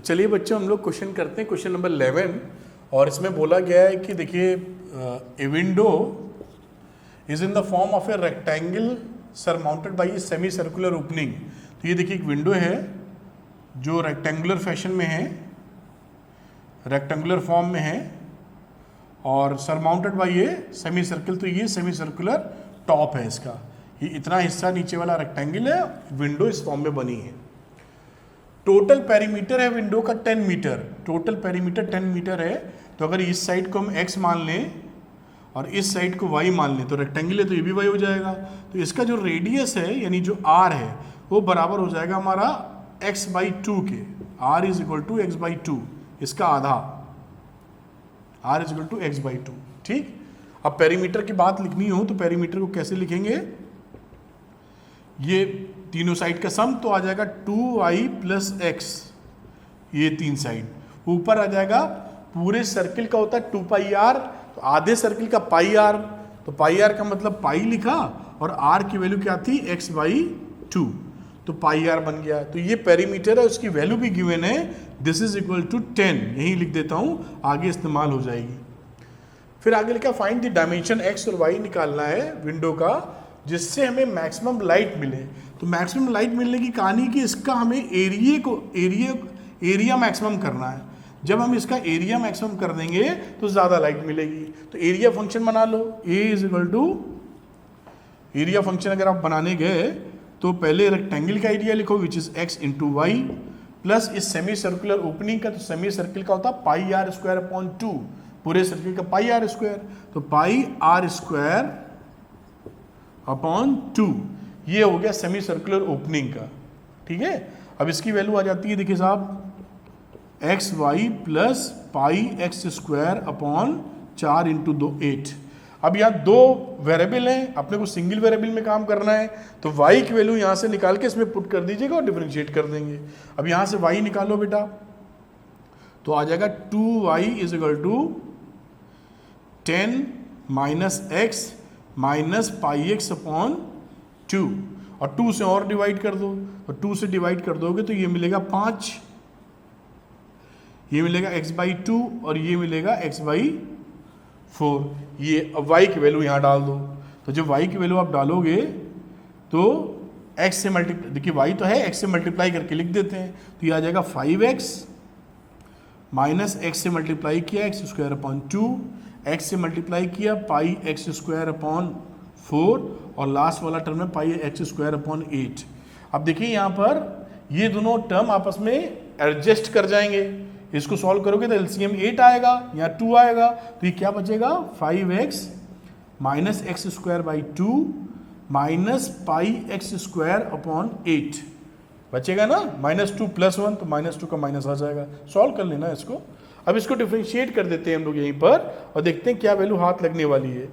तो चलिए बच्चों हम लोग क्वेश्चन करते हैं, क्वेश्चन नंबर 11। और इसमें बोला गया है कि देखिए a window is in the form of a rectangle surmounted by a semi circular opening. तो ये देखिए एक विंडो है जो रेक्टेंगुलर फैशन में है, रेक्टेंगुलर फॉर्म में है और surmounted by a semi circle. तो ये सेमी सर्कुलर टॉप है इसका, ये इतना हिस्सा नीचे वाला रेक्टेंगल है, विंडो इस फॉर्म में बनी है। टोटल पेरीमीटर है विंडो का 10 मीटर, टोटल पेरीमीटर 10 मीटर है। तो अगर इस साइड को हम x मान लें और इस साइड को y मान लें तो रेक्टेंगल है तो ये भी y हो जाएगा। तो इसका जो रेडियस है यानी जो r है वो बराबर हो जाएगा हमारा x/2 के। r is equal to x/2, इसका आधा, r is equal to x/2। ठीक, अब पेरीमीटर की बात लिखनी हो तो पेरीमीटर को कैसे लिखेंगे, ये तीनों साइड का सम तो आ जाएगा 2y + x, ये तीन साइड। ऊपर आ जाएगा पूरे सर्किल का होता है 2πr, तो आधे सर्किल का πr, तो πr का मतलब पाई लिखा और r की वैल्यू क्या थी x/2, तो πr बन गया। तो ये पेरीमीटर है, उसकी वैल्यू भी गिवन है, दिस इज इक्वल टू 10, यही लिख देता हूँ, आगे इस्तेमाल हो जाएगी। फिर आगे लिखा फाइंड द डायमेंशन x और y निकालना है विंडो का जिससे हमें मैक्सिमम लाइट मिले। तो मैक्सिमम लाइट मिलने की कहानी कि इसका हमें एरिया मैक्सिमम करना है। जब हम इसका एरिया मैक्सिमम कर देंगे तो ज़्यादा लाइट मिलेगी। तो एरिया फंक्शन बना लो, A is equal to area function अगर आप बनाने गए तो पहले रेक्टेंगल का एरिया लिखो which is x into Y plus इस सेमी सर्कुलर ओपनिंग का, तो सेमी सर्किल का होता है πr²/2, पूरे सर्किल का πr², तो πr²/2 ये हो गया सेमी सर्कुलर ओपनिंग का। ठीक है, अब इसकी वैल्यू आ जाती है, देखिए साहब xy प्लस πx²/4 इंटू 2 8। अब यहाँ दो वेरिएबल हैं, अपने को सिंगल वेरिएबल में काम करना है, तो y की वैल्यू यहाँ से निकाल के इसमें पुट कर दीजिएगा और डिफरेंशिएट कर देंगे। अब यहाँ से y निकालो बेटा, तो आ जाएगा 2y is equal to 10 minus x minus πx/2 और 2 से और डिवाइड कर दो, तो 2 से डिवाइड कर दोगे तो ये मिलेगा 5, ये मिलेगा x/2 और ये मिलेगा x/4। ये अब y की वैल्यू यहाँ डाल दो, तो जब y की वैल्यू आप डालोगे तो x से मल्टीप्लाई, देखिए y तो है, x से मल्टीप्लाई करके लिख देते हैं, तो ये आ जाएगा 5x माइनस x से मल्टीप्लाई किया x²/2, x से मल्टीप्लाई किया πx²/4 और लास्ट वाला टर्म है πx²/8। अब देखिए यहाँ पर ये दोनों टर्म आपस में एडजस्ट कर जाएंगे, इसको सॉल्व करोगे तो एलसीएम 8 आएगा, यहाँ 2 आएगा, तो ये क्या बचेगा 5x minus x²/2 minus πx²/8 बचेगा ना, -2 + 1, तो -2 का माइनस आ जाएगा। सॉल्व कर लेना इसको। अब इसको डिफरेंशिएट कर देते हैं हम लोग यहीं पर और देखते हैं क्या वैल्यू हाथ लगने वाली है।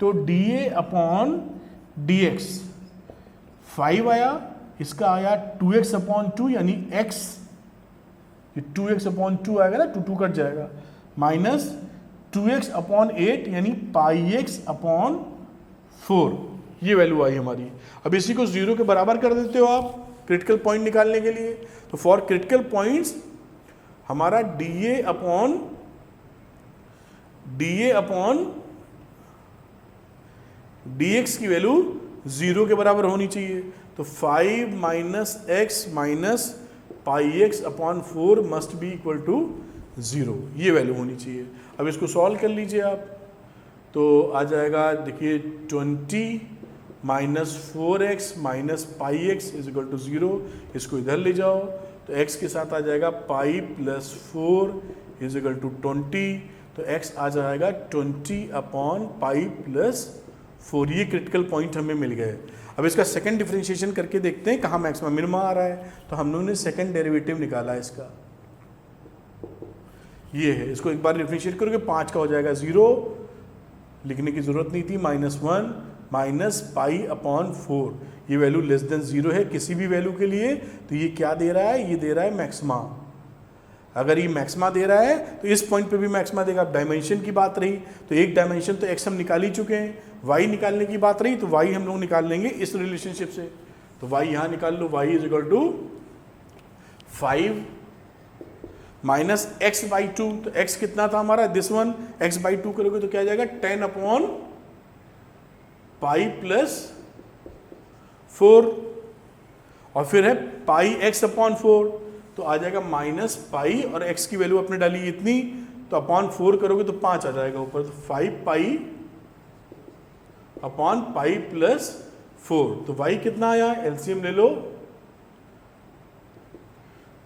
तो dA/dx 5 आया, इसका आया 2x/2 यानी x, ये 2x/2 आएगा ना, 2 कट जाएगा, माइनस 2x/8 यानी πx/4, ये वैल्यू आई हमारी। अब इसी को 0 के बराबर कर देते हो आप क्रिटिकल पॉइंट निकालने के लिए। तो फॉर क्रिटिकल पॉइंट्स हमारा dA/dx की वैल्यू 0 के बराबर होनी चाहिए। तो 5 minus x minus πx/4 must be equal to 0, ये वैल्यू होनी चाहिए। अब इसको सॉल्व कर लीजिए आप, तो आ जाएगा देखिए 20 minus 4x minus πx is equal to 0, इसको इधर ले जाओ तो x के साथ आ जाएगा pi plus 4 is equal to 20, तो x आ जाएगा 20/π+4। ये क्रिटिकल पॉइंट हमें मिल गए। अब इसका सेकंड डिफरेंशिएशन करके देखते हैं कहाँ मैक्सिमम मिनिमम आ रहा है। तो हम लोगों ने सेकंड डेरिवेटिव निकाला है इसका, ये है, इसको एक बार डिफरेंशिएट करोगे 5 का हो जाएगा 0, लिखने की जरूरत नहीं थी, -1 माइनस π/4, ये वैल्यू लेस देन 0 है किसी भी वैल्यू के लिए। तो ये क्या दे रहा है, ये दे रहा है मैक्सिमा। अगर ये मैक्सिमा दे रहा है तो इस पॉइंट पे भी मैक्सिमा देगा। डायमेंशन की बात रही तो एक डायमेंशन तो x हम निकाल ही चुके हैं, y निकालने की बात रही तो y हम लोग निकाल लेंगे इस रिलेशनशिप से। तो y यहाँ निकाल लो, y is equal to 5 minus X by two, तो एक्स कितना था हमारा, this one, X by two करोगे तो क्या आ जाएगा 10 अपॉन पाई प्लस 4, और फिर है पाई एक्स अपॉन 4, तो आ जाएगा माइनस पाई, और एक्स की वैल्यू आपने डाली इतनी, तो अपॉन 4 करोगे तो 5 आ जाएगा ऊपर, तो 5 पाई अपॉन पाई प्लस 4, तो y कितना आया, एलसीएम ले लो,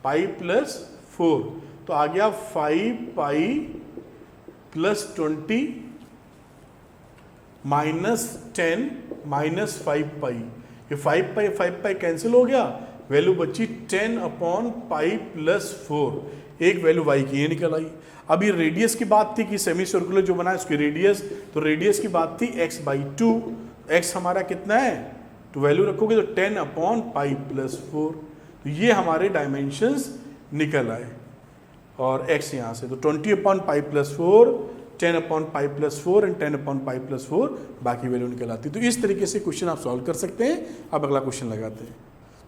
पाई प्लस 4, तो आ गया 5 पाई प्लस 20 माइनस 10 माइनस 5 पाई, ये 5 पाई कैंसिल हो गया, वैल्यू बची 10 अपॉन पाई प्लस 4, एक वैल्यू y की ये निकल आई। अब ये रेडियस की बात थी कि सेमी सर्कुलर जो बना है उसकी रेडियस, तो रेडियस की बात थी x बाई 2, x हमारा कितना है, तो वैल्यू रखोगे तो 10 अपॉन पाई प्लस 4, तो ये हमारे डायमेंशंस निकल आए, और x यहाँ से तो 20 upon pi plus 4, 10 upon pi plus 4 and 10 upon pi plus 4, बाकी वैल्यू निकल आती है। तो इस तरीके से क्वेश्चन आप सॉल्व कर सकते हैं। अब अगला क्वेश्चन लगाते हैं।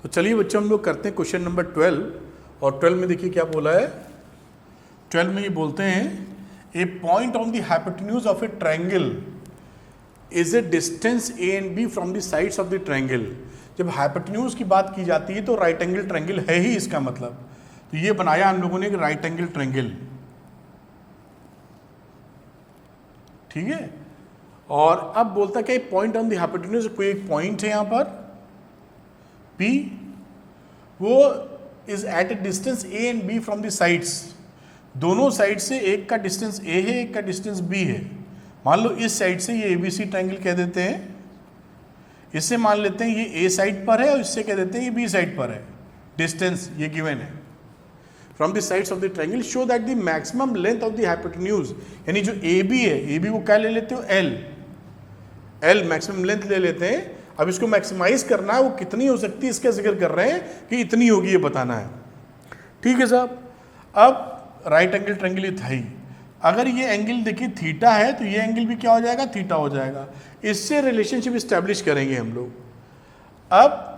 तो चलिए बच्चों हम लोग करते हैं क्वेश्चन नंबर 12, और 12 में देखिए क्या बोला है। 12 में ये बोलते हैं a point on the hypotenuse of a triangle is a distance a and b from the sides of the triangle. जब हाइपोटेन्यूज की बात की जाती है तो राइट एंगल ट्रायंगल है ही इसका मतलब, तो ये बनाया हम लोगों ने एक राइट एंगल ट्रायंगल, ठीक है। और अब बोलता क्या पॉइंट ऑन द हाइपोटेन्यूज, कोई एक पॉइंट है यहां पर P, वो is at a distance A and B from the sides, दोनों साइड से एक का डिस्टेंस A है, एक का डिस्टेंस B है। मान लो इस साइड से ये ABC ट्रायंगल कह देते हैं, इससे मान लेते हैं ये A साइड पर है, और इससे कह देते हैं ये B साइड पर है, डिस्टेंस ये गिवन है। From the sides of the triangle show that the maximum length of the hypotenuse, यानी जो AB है, AB को क्या ले लेते हो, L मैक्सिमम लेंथ ले लेते हैं। अब इसको मैक्सिमाइज करना है, वो कितनी हो सकती है इसका जिक्र कर रहे हैं कि इतनी होगी, ये बताना है, ठीक है साहब। अब राइट एंगल ट्रायंगल ये था ही, अगर ये एंगल देखिए थीटा है तो ये एंगल भी क्या हो जाएगा, थीटा हो जाएगा। इससे रिलेशनशिप स्टैब्लिश करेंगे हम लोग। अब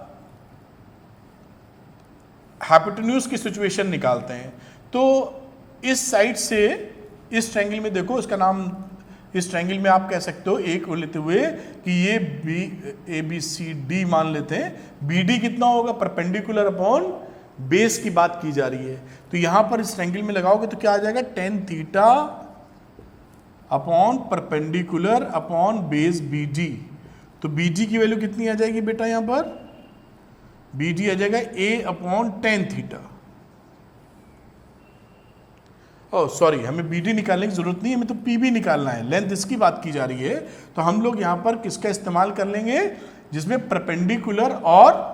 हाइपोटेन्यूज की सिचुएशन निकालते हैं, तो इस साइड से इस ट्रायंगल में देखो, इसका नाम, इस ट्रायंगल में आप कह सकते हो एक लेते हुए कि ये ABCD मान लेते हैं। BD कितना होगा, परपेंडिकुलर अपॉन बेस की बात की जा रही है, तो यहां पर इस ट्रायंगल में लगाओगे तो क्या आ जाएगा, tan theta upon perpendicular upon base BD। तो BD की वैल्यू कितनी आ जाएगी बेटा, यहां पर BD आ जाएगा A upon tan theta. Oh sorry, हमें BD निकालने की जरूरत नहीं है, हमें तो PB निकालना है, लेंथ इसकी बात की जा रही है। तो हम लोग यहां पर किसका इस्तेमाल कर लेंगे, जिसमें परपेंडिकुलर और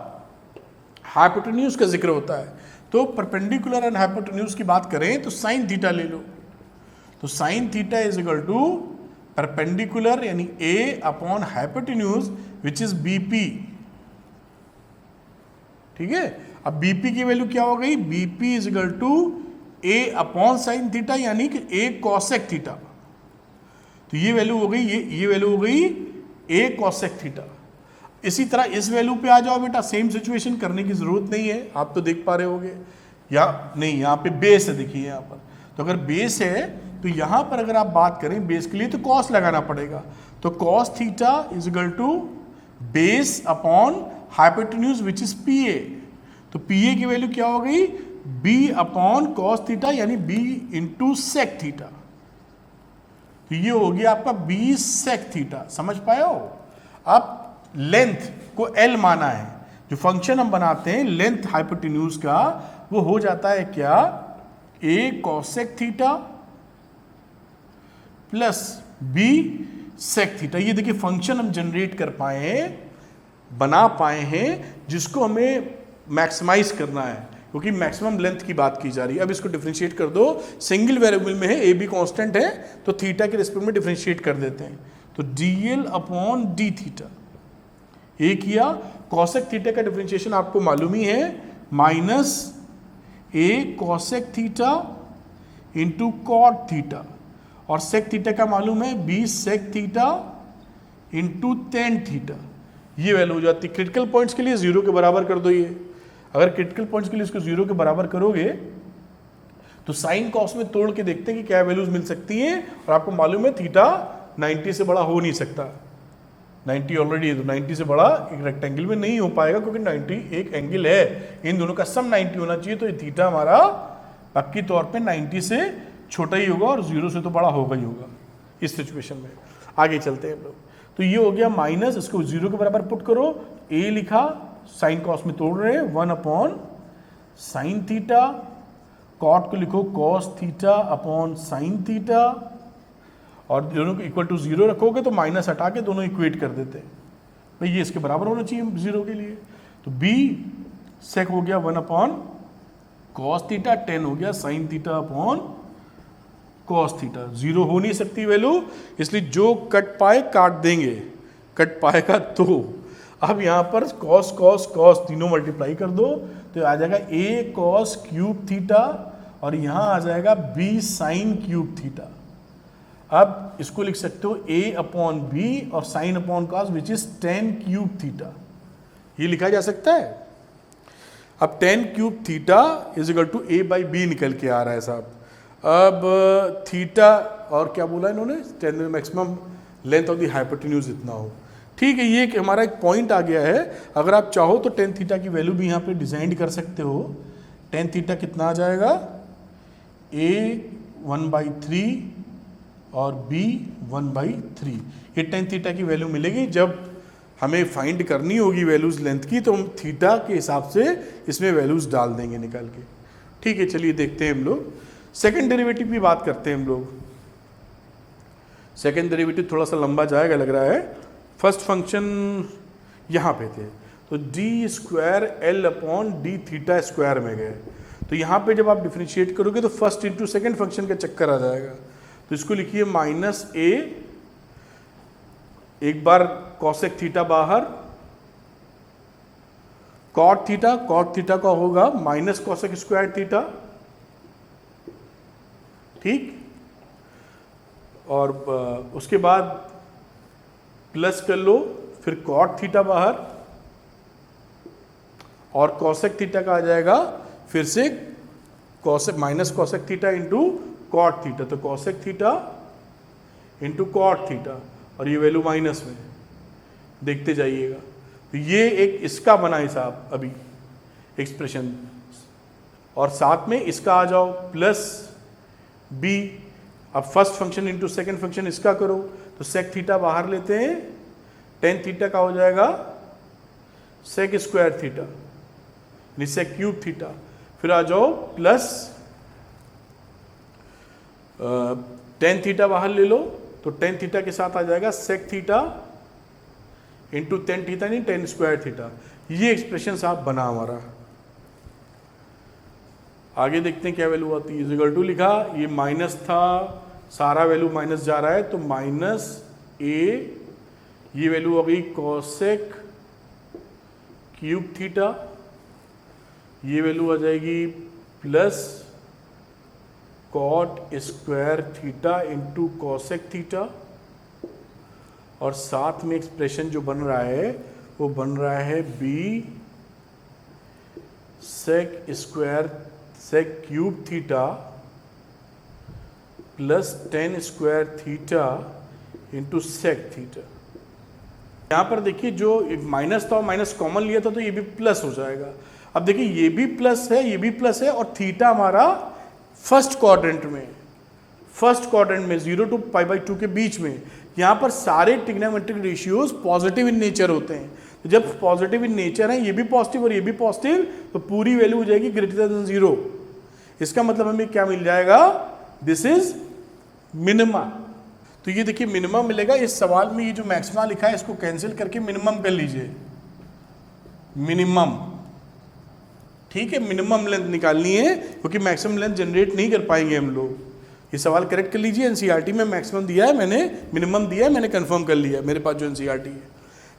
हाइपोटेन्यूज का जिक्र होता है। तो परपेंडिकुलर एंड हाइपोटेन्यूज की बात करें तो साइन थीटा ले लो, तो sine theta is equal to perpendicular यानी A upon hypotenuse which is BP, ठीक है। अब BP की वैल्यू क्या हो गई, BP is equal to A upon sine theta यानी कि A कॉसेक थीटा, तो ये वैल्यू हो गई, ये वैल्यू हो गई A कॉसेक थीटा। इसी तरह इस वैल्यू पे आ जाओ बेटा, सेम सिचुएशन करने की जरूरत नहीं है, आप तो देख पा रहे होगे या नहीं, यहाँ पे बेस है, देखिए यहाँ पर, तो अगर बेस है तो यहाँ पर अगर आप बात करें बेस के लिए तो कॉस लगाना पड़ेगा, तो cos theta is equal to base upon hypotenuse which is PA, तो PA की वैल्यू क्या हो गई, B अपॉन कॉस थीटा यानी B इंटू सेक थीटा, तो ये हो गया आपका B सेक थीटा, समझ पाए हो। अब लेंथ को L माना है, जो फंक्शन हम बनाते हैं लेंथ हाइपोटेन्यूज का, वो हो जाता है क्या, A cosec theta plus B sec theta. ये देखिए फंक्शन हम जनरेट कर पाए हैं, बना पाए हैं, जिसको हमें मैक्सिमाइज करना है, क्योंकि मैक्सिमम लेंथ की बात की जा रही है। अब इसको डिफरेंशिएट कर दो, सिंगल वेरिएबल में है, AB कांस्टेंट है, तो थीटा के रिस्पेक्ट में डिफरेंशिएट कर देते हैं, तो DL अपॉन D थीटा। ये किया, कॉसेक थीटा का डिफरेंशिएशन आपको मालूम ही है, minus A cosec theta into cot theta, और सेक थीटा का मालूम है B sec theta into tan theta. ये वैल्यू हो जाती है। क्रिटिकल पॉइंट्स के लिए 0 के बराबर कर दो, ये अगर क्रिटिकल पॉइंट्स के लिए इसको 0 के बराबर करोगे तो साइन कॉस में तोड़ के देखते हैं कि क्या वैल्यूज मिल सकती हैं, और आपको मालूम है थीटा 90 से बड़ा हो नहीं सकता, 90 ऑलरेडी है, तो 90 से बड़ा एक रेक्टेंगल में नहीं हो पाएगा, क्योंकि 90 एक एंगल है, इन दोनों का सम 90 होना चाहिए, तो ये थीटा हमारा पक्की तौर पे 90 से छोटा ही होगा, और 0 से तो बड़ा होगा ही होगा इस सिचुएशन में। आगे चलते हैं हम लोग। तो ये हो गया माइनस, इसको 0 के बराबर पुट करो, a लिखा, साइन कॉस में तोड़ रहे हैं 1 अपॉन साइन थीटा, कॉट को लिखो cos theta upon sine theta, और दोनों को इक्वल टू 0 रखोगे तो माइनस हटा के दोनों इक्वेट कर देते हैं, भाई ये इसके बराबर होना चाहिए 0 के लिए। तो b सेक हो गया 1 अपॉन कॉस थीटा, 10 हो गया sine theta upon cos theta. 0 हो नहीं सकती वैल्यू, इसलिए जो कट पाए काट देंगे, कट पाएगा तो। अब यहाँ पर कॉस कॉस कॉस तीनों मल्टीप्लाई कर दो, तो आ जाएगा a कॉस क्यूब थीटा, और यहाँ आ जाएगा b साइन क्यूब थीटा। अब इसको लिख सकते हो a अपॉन b और sine upon cos which is 10 cube theta, ये लिखा जा सकता है। अब 10 cube theta is equal to a by B निकल के आ रहा है साहब। अब थीटा और क्या बोला इन्होंने, 10 में maximum length of the hypotenuse इतना हो, ठीक है। ये हमारा एक पॉइंट आ गया है। अगर आप चाहो तो 10 थीटा की वैल्यू भी यहाँ पे डिजाइन कर सकते हो। 10 थीटा कितना आ जाएगा, a 1/3 और b 1/3। ये 10 थीटा की वैल्यू मिलेगी। जब हमें फाइंड करनी होगी वैल्यूज लेंथ की, तो हम थीटा के हिसाब से इसमें वैल्यूज डाल देंगे निकाल के, ठीक है। चलिए देखते हैं हम लोग सेकेंड डेरिवेटिव की बात करते हैं हम लोग। सेकेंड डेरिवेटिव थोड़ा सा लंबा जाएगा लग रहा है। फर्स्ट फंक्शन यहाँ पे थे, तो D square L upon D theta square में गए, तो यहाँ पे जब आप डिफ्रेंशिएट करोगे तो फर्स्ट इंटू सेकेंड फंक्शन का चक्कर आ जाएगा। तो इसको लिखिए माइनस ए, एक बार कॉसेक थीटा बाहर, कॉट थीटा का होगा माइनस कॉसेक स्क्वायर थीटा, ठीक। और उसके बाद प्लस कर लो, फिर कॉट थीटा बाहर, और कॉसेक थीटा का आ जाएगा फिर से cosec minus cosec theta into cot theta, तो cosec theta into cot theta, और ये वैल्यू माइनस में, देखते जाइएगा। तो ये एक इसका बना हिसाब अभी एक्सप्रेशन, और साथ में इसका आ जाओ प्लस बी। अब first function into second function इसका करो, तो सेक थीटा बाहर लेते हैं, 10 थीटा का हो जाएगा सेक स्क्वायर थीटा यानी सेक क्यूब थीटा, फिर आ जाओ प्लस 10 थीटा बाहर ले लो, तो 10 थीटा के साथ आ जाएगा सेक थीटा इंटू 10 थीटा नहीं 10 स्क्वायर थीटा। ये एक्सप्रेशन साहब बना हमारा। आगे देखते हैं क्या वैल्यू आती है। इक्वल टू लिखा, ये माइनस था, सारा वैल्यू माइनस जा रहा है, तो माइनस ए, ये वैल्यू हो गई कॉसेक क्यूब थीटा, ये वैल्यू आ जाएगी plus cot square theta into cosec theta, और साथ में एक्सप्रेशन जो बन रहा है वो बन रहा है B sec square sec cube theta plus 10 square theta into sec theta. यहाँ पर देखिए जो माइनस था माइनस कॉमन लिया था, तो ये भी प्लस हो जाएगा। अब देखिए ये भी प्लस है, ये भी प्लस है, और थीटा हमारा फर्स्ट क्वाड्रेंट में 0 to π/2 के बीच में। यहाँ पर सारे trigonometric ratios positive in nature होते हैं, तो जब पॉजिटिव इन नेचर है, ये भी पॉजिटिव और ये भी पॉजिटिव, तो पूरी वैल्यू हो जाएगी ग्रेटर देन 0। इसका मतलब हमें क्या मिल जाएगा, दिस इज मिनिमा। तो ये देखिए मिनिमम मिलेगा। इस सवाल में ये जो मैक्सिमा लिखा है इसको कैंसिल करके मिनिमम कर लीजिए, मिनिमम, ठीक है। मिनिमम लेंथ निकालनी है, क्योंकि मैक्सिमम लेंथ जनरेट नहीं कर पाएंगे हम लोग। ये सवाल करेक्ट कर लीजिए। एनसीईआरटी में मैक्सिमम दिया है, मैंने मिनिमम दिया है, मैंने कंफर्म कर लिया मेरे पास जो एनसीईआरटी है।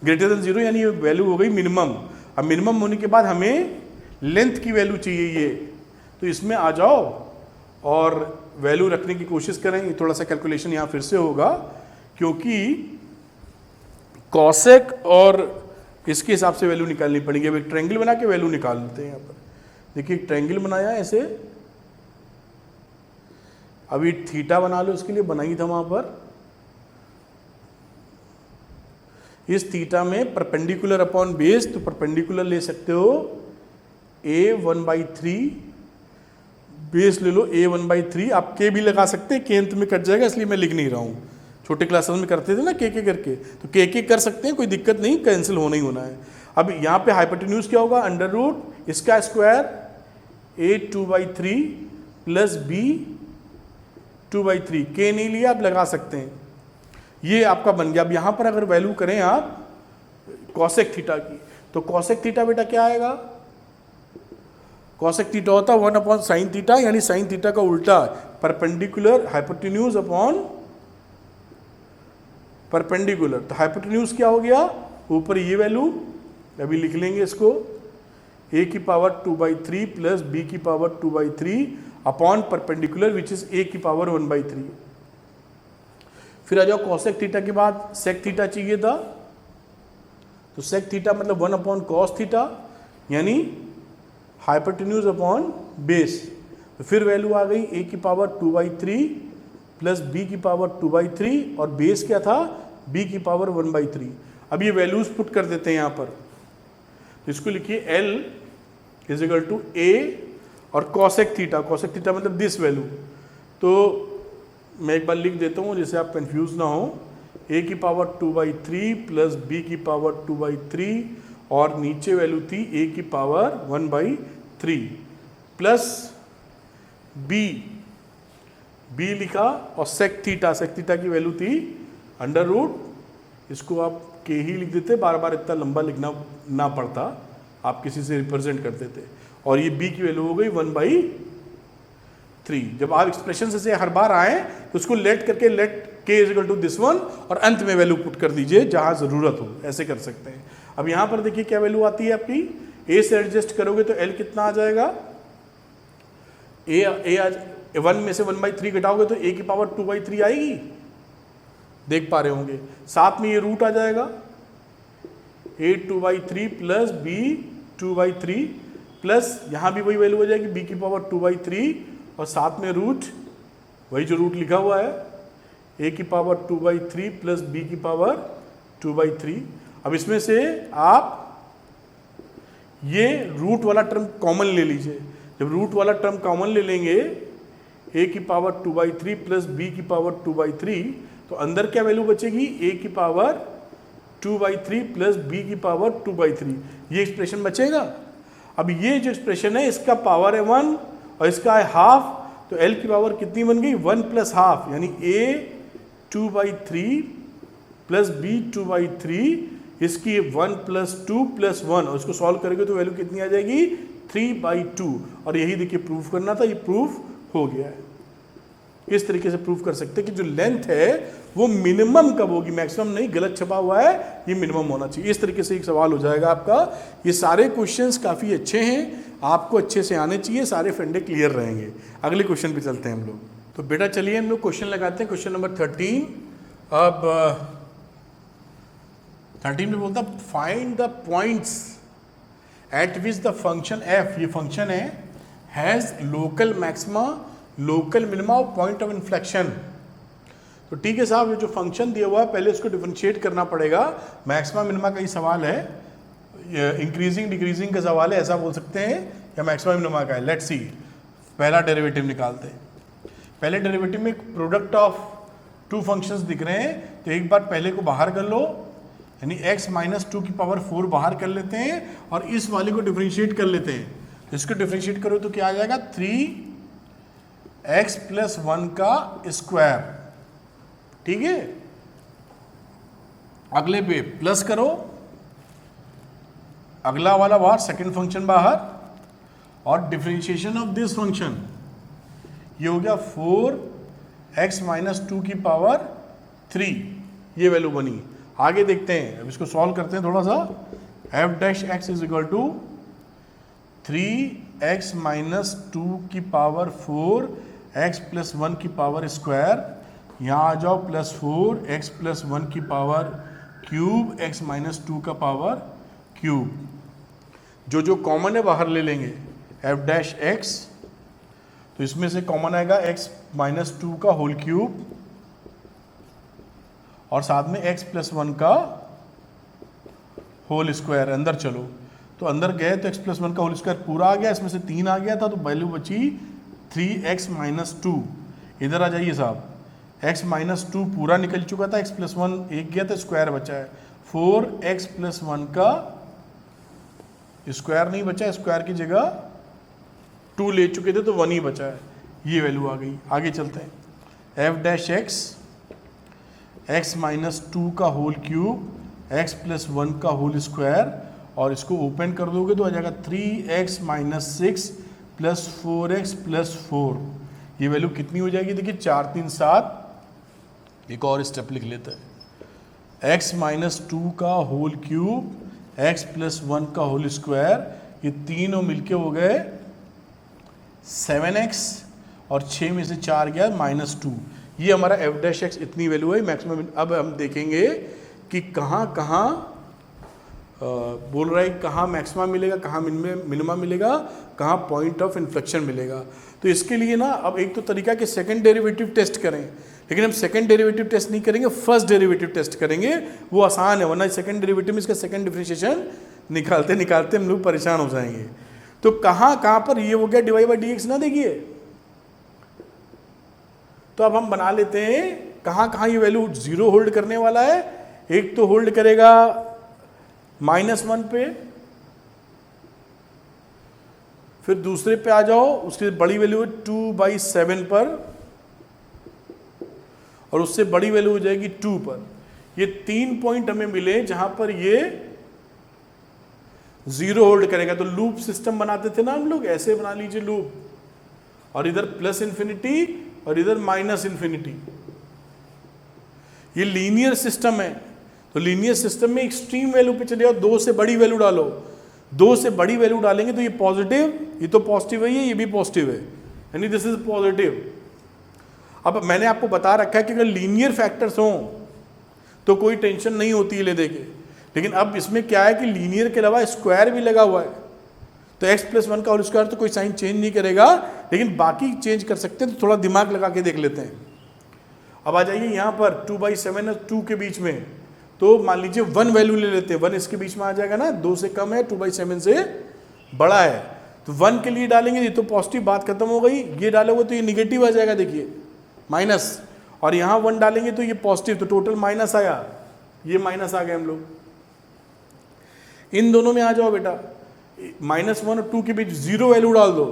ग्रेटर देन 0 यानी ये वैल्यू हो गई मिनिमम। अब मिनिमम होने के बाद हमें लेंथ की वैल्यू चाहिए ये, तो इसमें आ जाओ और वैल्यू रखने की कोशिश करें। थोड़ा सा कैलकुलेशन यहाँ फिर से होगा, क्योंकि कॉसेक और इसके हिसाब से वैल्यू निकालनी पड़ेगी। अब एक ट्रायंगल बना के वैल्यू निकाल लेते हैं। यहाँ पर देखिए एक ट्रायंगल बनाया ऐसे, अभी थीटा बना लो, इसके लिए बनाई था वहां पर। इस थीटा में परपेंडिकुलर अपॉन बेस, तो परपेंडिकुलर ले सकते हो a1/3, बेस ले लो a1/3। आप के भी लगा सकते हैं, के अंत में कट जाएगा इसलिए मैं लिख नहीं रहा हूँ। छोटे क्लासेस में करते थे ना के करके, तो के कर सकते हैं, कोई दिक्कत नहीं, कैंसिल होना ही होना है। अब यहाँ पे हाइपोटेन्यूज क्या होगा, अंडर रूट इसका स्क्वायर a2/3 प्लस b2/3। के नहीं लिया, आप लगा सकते हैं, ये आपका बन गया। अब यहाँ पर अगर वैल्यू करें आप कॉसेक थीटा की, तो कॉसेक थीटा बेटा क्या आएगा, कॉसेक थीटा होता है 1/sin थीटा, यानी साइन थीटा का उल्टा, परपेंडिकुलर हाइपोटेन्यूज अपॉन परपेंडिकुलर। तो हाइपोटेन्यूज क्या हो गया, ऊपर ये वैल्यू अभी लिख लेंगे इसको, a⁴ plus b⁴ upon perpendicular which is a⁴ 1/3। फिर आ जाओ कॉसेक थीटा के बाद सेक थीटा चाहिए था, तो सेक थीटा मतलब 1/cos थीटा, यानी हाइपोटेन्यूज अपॉन बेस। तो फिर वैल्यू आ गई a⁴ प्लस b⁴ और बेस क्या था b⁴ 1/3। अब ये वैल्यूज पुट कर देते हैं यहाँ पर, तो इसको लिखिए L = a और कॉसेक थीटा मतलब दिस वैल्यू। तो मैं एक बार लिख देता हूँ जिससे आप कंफ्यूज ना हो, a⁴ प्लस b⁴ और नीचे वैल्यू थी a⁴ 1/3 प्लस b लिखा, और सेक थीटा की वैल्यू थी अंडर रूट, इसको आप के ही लिख देते, बार बार इतना लंबा लिखना ना पड़ता, आप किसी से रिप्रेजेंट करते थे। और ये b की वैल्यू हो गई 1/3। जब आप एक्सप्रेशन से हर बार आए तो उसको लेट करके लेट k = दिस वन, और अंत में वैल्यू पुट कर दीजिए जहां जरूरत हो, ऐसे कर सकते हैं। अब यहां पर देखिए क्या वैल्यू आती है आपकी, a से एडजस्ट करोगे तो l कितना आ जाएगा, a 1 में से 1/3 घटाओगे तो a⁴ 2/3 आएगी, देख पा रहे होंगे। साथ में ये रूट आ जाएगा a2/3 प्लस b2/3 प्लस यहाँ भी वही वैल्यू हो जाएगी b⁴ 2/3 और साथ में रूट, वही जो रूट लिखा हुआ है a⁴ 2/3 प्लस b⁴ 2/3। अब इसमें से आप ये रूट वाला टर्म कॉमन ले लीजिए। जब रूट वाला टर्म कॉमन ले लेंगे a⁴ 2/3 प्लस b⁴ 2/3, तो अंदर क्या वैल्यू बचेगी, a⁴ 2/3 प्लस b⁴ 2/3, ये एक्सप्रेशन बचेगा। अब ये जो एक्सप्रेशन है इसका पावर है 1 और इसका है हाफ, तो l की पावर कितनी बन गई, 1 प्लस हाफ, यानी a2/3 प्लस b2/3, इसकी 1 प्लस 2 प्लस 1, और इसको सॉल्व करेंगे तो वैल्यू कितनी आ जाएगी, 3/2। और यही देखिए प्रूफ करना था, ये प्रूफ हो गया है। इस तरीके से प्रूफ कर सकते हैं कि जो लेंथ है वो मिनिमम कब होगी, मैक्सिमम नहीं, गलत छपा हुआ है, ये मिनिमम होना चाहिए। इस तरीके से एक सवाल हो जाएगा आपका। ये सारे क्वेश्चंस काफ़ी अच्छे हैं, आपको अच्छे से आने चाहिए, सारे फंडे क्लियर रहेंगे। अगले क्वेश्चन पे चलते हैं हम लोग। तो बेटा चलिए हम लोग क्वेश्चन लगाते हैं, क्वेश्चन नंबर 13। अब 13 में बोलता find the points at which the function f, ये फंक्शन है, has local maxima local minima और पॉइंट ऑफ इन्फ्लेक्शन। तो ठीक है साहब, ये जो फंक्शन दिया हुआ है पहले उसको डिफरेंशिएट करना पड़ेगा। मैक्सिमा मिनिमा का ही सवाल है, इंक्रीजिंग डिक्रीजिंग का सवाल है, ऐसा बोल सकते हैं, या मैक्सिमा मिनिमा का है। लेट्स सी, पहला डेरिवेटिव निकालते हैं। पहले डेरिवेटिव में प्रोडक्ट ऑफ टू फंक्शंस दिख रहे हैं, तो एक बार पहले को बाहर कर लो, यानी x - 2⁴ बाहर कर लेते हैं और इस वाले को डिफरेंशिएट कर लेते हैं। तो इसको डिफरेंशिएट करो तो क्या आ जाएगा, 3x + 1 का स्क्वायर। ठीक है, अगले पे प्लस करो, अगला वाला बाहर, सेकंड फंक्शन बाहर, और डिफरेंशिएशन ऑफ दिस फंक्शन, ये हो गया 4x - 2⁵, ये वैल्यू बनी। आगे देखते हैं, अब इसको सॉल्व करते हैं थोड़ा सा। f' x = 3x - 2⁴ x + 1⁵, यहाँ आ जाओ +4x + 1⁵ x - 2⁵। जो कॉमन है बाहर ले लेंगे, f' x तो इसमें से कॉमन आएगा x माइनस 2 का होल क्यूब और साथ में x प्लस 1 का होल स्क्वायर। अंदर चलो, तो अंदर गए तो x प्लस 1 का होल स्क्वायर पूरा आ गया, इसमें से 3 आ गया था तो वैल्यू बची 3x माइनस 2। इधर आ जाइए साहब, x माइनस 2 पूरा निकल चुका था, x प्लस 1 एक गया था, स्क्वायर बचा है 4x प्लस 1 का स्क्वायर नहीं बचा, स्क्वायर की जगह 2 ले चुके थे तो 1 ही बचा है, ये वैल्यू आ गई। आगे चलते हैं, f डैश x माइनस 2 का होल क्यूब x प्लस 1 का होल स्क्वायर और इसको ओपन कर दोगे तो आ जाएगा 3x minus 6 plus 4x plus 4। ये वैल्यू कितनी हो जाएगी? देखिए 4 3 7। एक और स्टेप लिख लेते हैं, x माइनस 2 का होल क्यूब x प्लस 1 का होल स्क्वायर, ये तीनों मिलके हो गए 7x और 6 में से 4 गया माइनस 2। ये हमारा f डैश x इतनी वैल्यू है मैक्सिमम। अब हम देखेंगे कि कहाँ कहाँ बोल रहा है कहाँ मैक्सिमा मिलेगा, कहाँ मिनिमा मिलेगा, कहाँ पॉइंट ऑफ इन्फ्लेक्शन मिलेगा। तो इसके लिए ना अब एक तो तरीका कि सेकंड डेरिवेटिव टेस्ट करें, लेकिन हम सेकंड डेरिवेटिव टेस्ट नहीं करेंगे, फर्स्ट डेरिवेटिव टेस्ट करेंगे। वो आसान है, वरना सेकंड डेरिवेटिव में इसका सेकंड डिफरेंशिएशन निकालते निकालते हम लोग परेशान हो जाएंगे। तो कहाँ कहाँ पर ये हो गया dy बाई डी एक्स ना, देखिए तो अब हम बना लेते हैं कहाँ कहाँ ये वैल्यू 0 होल्ड करने वाला है। एक तो होल्ड करेगा -1 पे, फिर दूसरे पे आ जाओ, उसकी बड़ी वैल्यू है 2/7 पर और उससे बड़ी वैल्यू हो जाएगी 2 पर। ये 3 पॉइंट हमें मिले जहां पर ये 0 होल्ड करेगा। तो लूप सिस्टम बनाते थे ना हम लोग, ऐसे बना लीजिए लूप, और इधर प्लस इन्फिनिटी और इधर माइनस इन्फिनिटी। ये लीनियर सिस्टम है, तो लीनियर सिस्टम में एक्सट्रीम वैल्यू पे चले जाओ, 2 से बड़ी वैल्यू डालो। 2 से बड़ी वैल्यू डालेंगे तो ये पॉजिटिव, ये तो पॉजिटिव है, ये भी पॉजिटिव है, यानी दिस इज पॉजिटिव। अब मैंने आपको बता रखा है कि अगर लीनियर फैक्टर्स हों तो कोई टेंशन नहीं होती है ले देके, लेकिन अब इसमें क्या है कि लीनियर के अलावा स्क्वायर भी लगा हुआ है, तो x प्लस 1 का होल स्क्वायर तो कोई साइन चेंज नहीं करेगा, लेकिन बाकी चेंज कर सकते हैं। तो थोड़ा दिमाग लगा के देख लेते हैं। अब आ जाइए यहाँ पर 2/7 और 2 के बीच में, तो मान लीजिए 1 वैल्यू ले लेते हैं, 1 इसके बीच में आ जाएगा ना, 2 से कम है, 2/7 से बड़ा है, तो 1 के लिए डालेंगे, ये तो पॉजिटिव, बात खत्म हो गई। ये डालोगे तो ये निगेटिव आ जाएगा, देखिए माइनस, और यहाँ 1 डालेंगे तो ये पॉजिटिव, तो टोटल माइनस आया, ये माइनस आ गए हम लोग। इन दोनों में आ जाओ बेटा, -1 और 2 के बीच 0 वैल्यू डाल दो,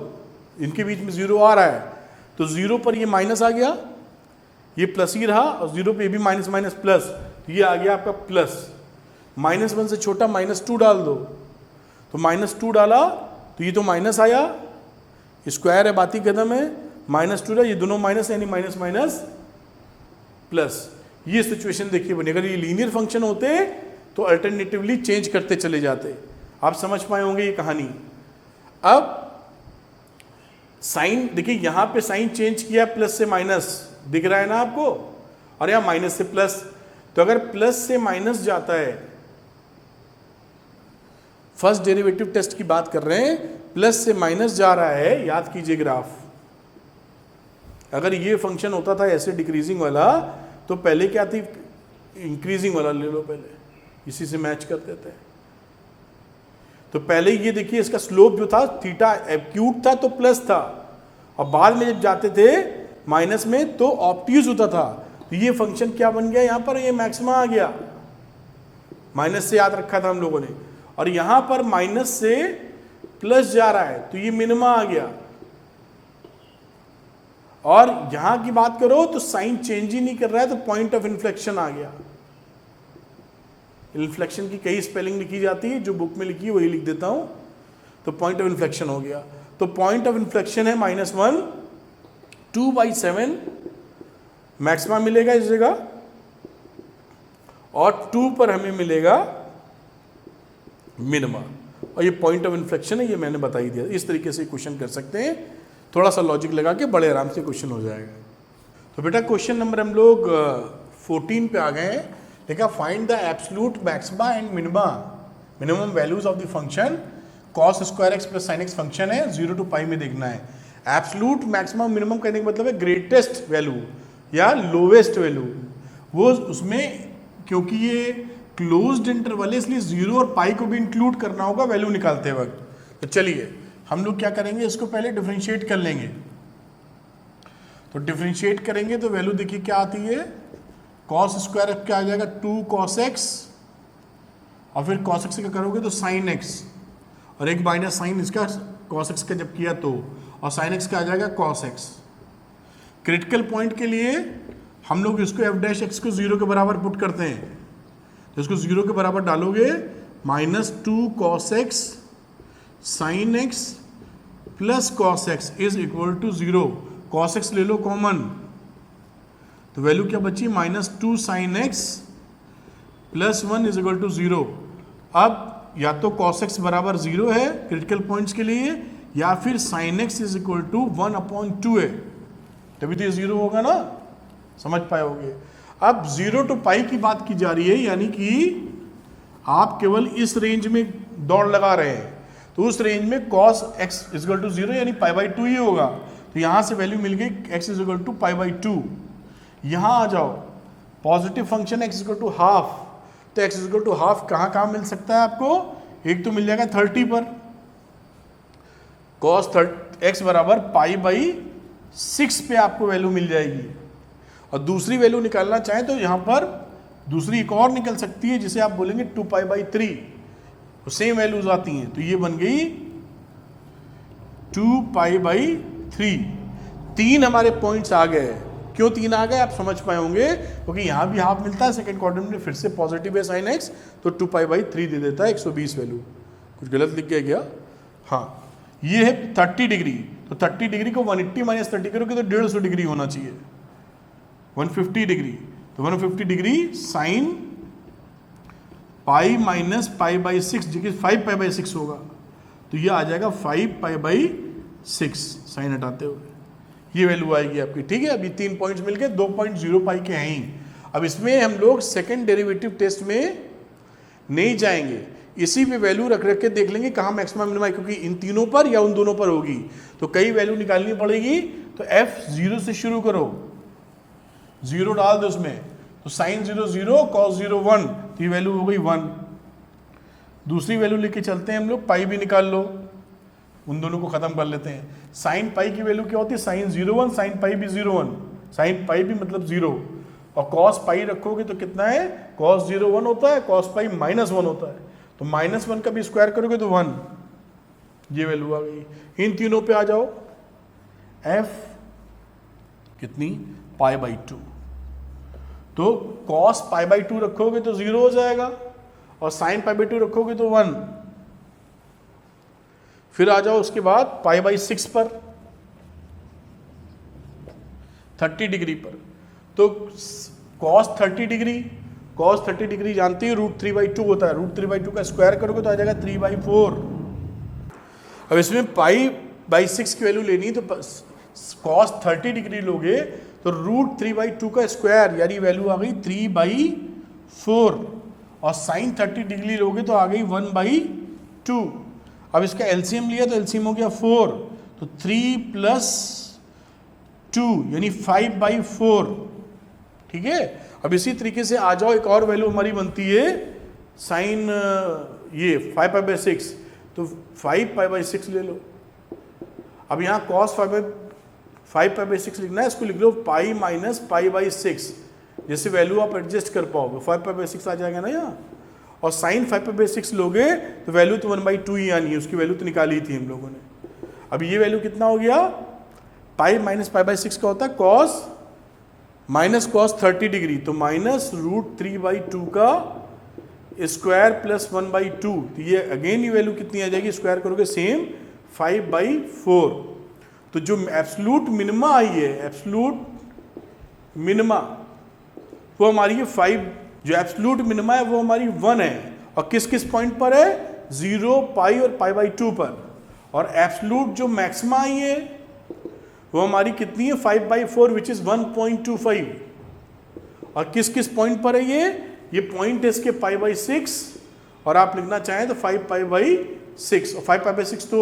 इनके बीच में 0 आ रहा है, तो 0 पर ये माइनस आ गया, ये प्लस ही रहा, और 0 पे भी माइनस माइनस प्लस, ये आ गया आपका प्लस। -1 से छोटा -2 डाल दो, तो -2 डाला तो ये तो माइनस आया, स्क्वायर है, बाती कदम है, -2 रहा, ये दोनों माइनस, यानी माइनस माइनस प्लस। ये सिचुएशन देखिए बनी। अगर ये लीनियर फंक्शन होते तो अल्टरनेटिवली चेंज करते चले जाते। आप समझ पाए होंगे ये कहानी। अब साइन देखिए, यहां पे साइन चेंज किया, प्लस से माइनस दिख रहा है ना आपको, और यहां माइनस से प्लस। तो अगर प्लस से माइनस जाता है, फर्स्ट डेरिवेटिव टेस्ट की बात कर रहे हैं, प्लस से माइनस जा रहा है, याद कीजिए ग्राफ। अगर ये फंक्शन होता था ऐसे डिक्रीजिंग वाला, तो पहले क्या थी, इंक्रीजिंग वाला ले लो, पहले इसी से मैच कर देते हैं। तो पहले ये देखिए, इसका स्लोप जो था थीटा एक्यूट था तो प्लस था, और बाद में जब जाते थे माइनस में तो ऑब्ट्यूज होता था। तो ये फंक्शन क्या बन गया, यहां पर ये मैक्सिमा आ गया, माइनस से याद रखा था हम लोगों ने, और यहां पर माइनस से प्लस जा रहा है तो ये मिनिमा आ गया। और यहां की बात करो तो साइन चेंज ही नहीं कर रहा है, तो पॉइंट ऑफ इन्फ्लेक्शन आ गया। इन्फ्लेक्शन की कई स्पेलिंग लिखी जाती है, जो बुक में लिखी है वही लिख देता हूं। तो पॉइंट ऑफ इन्फ्लेक्शन हो गया। तो पॉइंट ऑफ इन्फ्लेक्शन है -1, 2/7 मैक्सिमा मिलेगा इस जगह, और 2 पर हमें मिलेगा मिनिमा, और ये पॉइंट ऑफ इन्फ्लेक्शन है, ये मैंने बता ही दिया। इस तरीके से क्वेश्चन कर सकते हैं, थोड़ा सा लॉजिक लगा के बड़े आराम से क्वेश्चन हो जाएगा। तो बेटा क्वेश्चन नंबर हम लोग 14 पे आ गए हैं। देखा, find the absolute maxima and minima, minimum values of the function cos² x plus sin x function है, 0 to π में देखना है। एब्सोल्यूट मैक्सिमम मिनिमम कहने का मतलब है ग्रेटेस्ट वैल्यू या लोवेस्ट वैल्यू, वो उसमें क्योंकि ये क्लोज्ड इंटरवल है इसलिए 0 और पाई को भी इंक्लूड करना होगा वैल्यू निकालते वक्त। तो चलिए हम लोग क्या करेंगे, इसको पहले डिफरेंशिएट कर लेंगे। तो डिफरेंशिएट करेंगे तो वैल्यू देखिए क्या आती है, कॉस स्क्वायर क्या आ जाएगा 2 cos x, और फिर cos x का करोगे तो sin x, और एक माइनस साइन इसका cos x का जब किया तो, और sin x का आ जाएगा cos x। क्रिटिकल पॉइंट के लिए हम लोग इसको f डैश x को 0 के बराबर पुट करते हैं, तो इसको 0 के बराबर डालोगे -2 cos x sin x plus cos x is equal to 0। cos x ले लो कॉमन, तो वैल्यू क्या बची -2 sin x plus 1 is equal to 0। अब या तो cos x बराबर 0 है क्रिटिकल पॉइंट्स के लिए, या फिर sin x is equal to 1/2 है, तभी तो ये 0 होगा ना, समझ पाए होगे। अब 0 टू पाई की बात की जा रही है, यानी कि आप केवल इस रेंज में दौड़ लगा रहे हैं, तो उस रेंज में cos x is equal to 0 यानी π/2 ही होगा। तो यहां से वैल्यू मिल गई x इज इक्वल टू π/2। यहां आ जाओ, positive function x is equal to half, तो x is equal to half कहां मिल सकता है आपको, एक तो मिल जाएगा 30 पर, cos x बराबर π/6 पे आपको वैल्यू मिल जाएगी। और दूसरी वैल्यू निकालना चाहें तो यहां पर दूसरी एक और निकल सकती है जिसे आप बोलेंगे 2π/3, सेम वैल्यूज आती हैं, तो ये बन गई 2π/3। 3 हमारे पॉइंट्स आ गए। क्यों 3 आ गए आप समझ पाए होंगे, क्योंकि यहां भी हाफ मिलता है, सेकंड क्वाड्रेंट में फिर से पॉजिटिव है sin x, तो 2π/3 दे देता है 120 वैल्यू। कुछ गलत लिख गया क्या? हाँ, ये है 30 डिग्री, तो 30 डिग्री को 180 माइनस 30 करोगे तो 150 डिग्री होना चाहिए, 150 डिग्री, तो 150 डिग्री साइन पाई माइनस π/6 जो कि 5π/6 होगा, तो ये आ जाएगा 5π/6 साइन हटाते हुए, ये वैल्यू आएगी आपकी। ठीक है, अभी 3 पॉइंट्स मिलके 2.0 पाई के हैं ही। अब इसमें हम लोग सेकंड डेरिवेटिव टेस्ट में नहीं जाएंगे, इसी पे वैल्यू रख के देख लेंगे कहाँ मैक्सिमम मिनिमम, क्योंकि इन तीनों पर या उन दोनों पर होगी, तो कई वैल्यू निकालनी पड़ेगी। तो f 0 से शुरू करो, 0 डाल दो उसमें, तो साइन 0 0 cos 0 1, तो ये वैल्यू हो गई 1। दूसरी वैल्यू लेके चलते हैं हम लोग, पाई भी निकाल लो, उन दोनों को खत्म कर लेते हैं। साइन पाई की वैल्यू क्या होती है, साइन 0 1, साइन पाई भी 0 1, साइन पाई भी मतलब 0, और cos पाई रखोगे तो कितना है, cos 0 1 होता है, cos पाई -1 होता है, तो -1 का भी स्क्वायर करोगे तो 1, ये वैल्यू आ गई। इन तीनों पे आ जाओ, f कितनी π/2, तो cos π/2 रखोगे तो 0 हो जाएगा, और sin π/2 रखोगे तो 1। फिर आ जाओ उसके बाद π/6 पर, 30 डिग्री पर, तो cos 30 डिग्री जानते हैं √3/2 होता है, √3/2 का स्क्वायर करोगे तो आ जाएगा 3/4। अब इसमें π/6 की वैल्यू लेनी है, तो cos 30 डिग्री लोगे तो √3/2 का स्क्वायर यानी वैल्यू आ गई 3/4, और sin 30 डिग्री लोगे तो आ गई 1/2। अब इसका एलसीएम लिया तो एलसीएम हो गया 4, तो 3 + 2 यानी 5/4। ठीक है, अब इसी तरीके से आ जाओ, एक और वैल्यू हमारी बनती है साइन ये 5π/6, तो 5π/6 ले लो। अब यहाँ cos 5π/6 लिखना है, इसको लिख लो पाई माइनस π/6, जैसे वैल्यू आप एडजस्ट कर पाओगे, 5π/6 आ जाएगा ना यहाँ, और साइन 5π/6 लोगे तो वैल्यू तो 1/2 ही आनी है, उसकी वैल्यू तो निकाली थी हम लोगों ने। अब ये वैल्यू कितना हो गया, पाई माइनस π/6 का होता है cos -cos 30 डिग्री, तो -√3/2 का स्क्वायर प्लस 1/2, तो ये अगेन ये वैल्यू कितनी आ जाएगी, स्क्वायर करोगे सेम 5/4। तो जो एब्सोल्यूट मिनिमा आई है, एब्सोल्यूट मिनिमा वो हमारी है 5, जो एब्सोल्यूट मिनिमा है वो हमारी 1 है, और किस किस पॉइंट पर है, 0 पाई और π/2 पर। और एब्सोल्यूट जो मैक्सिमा आई है वो हमारी कितनी है, 5/4 विच इज 1.25, और किस किस पॉइंट पर है ये पॉइंट है इसके π/6, और आप लिखना चाहें तो 5π/6, और 5π/6 तो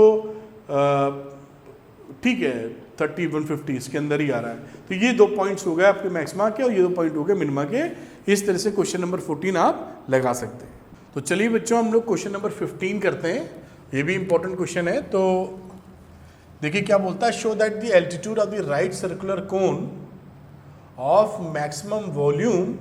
ठीक है 30 150 इसके अंदर ही आ रहा है। तो ये 2 पॉइंट्स हो गए आपके मैक्सिमा के और ये 2 पॉइंट हो गए मिनिमा के। इस तरह से क्वेश्चन नंबर 14 आप लगा सकते हैं। तो चलिए बच्चों हम लोग क्वेश्चन नंबर 15 करते हैं। ये भी इंपॉर्टेंट क्वेश्चन है। तो देखिए क्या बोलता है, show that the altitude of the right circular cone of maximum volume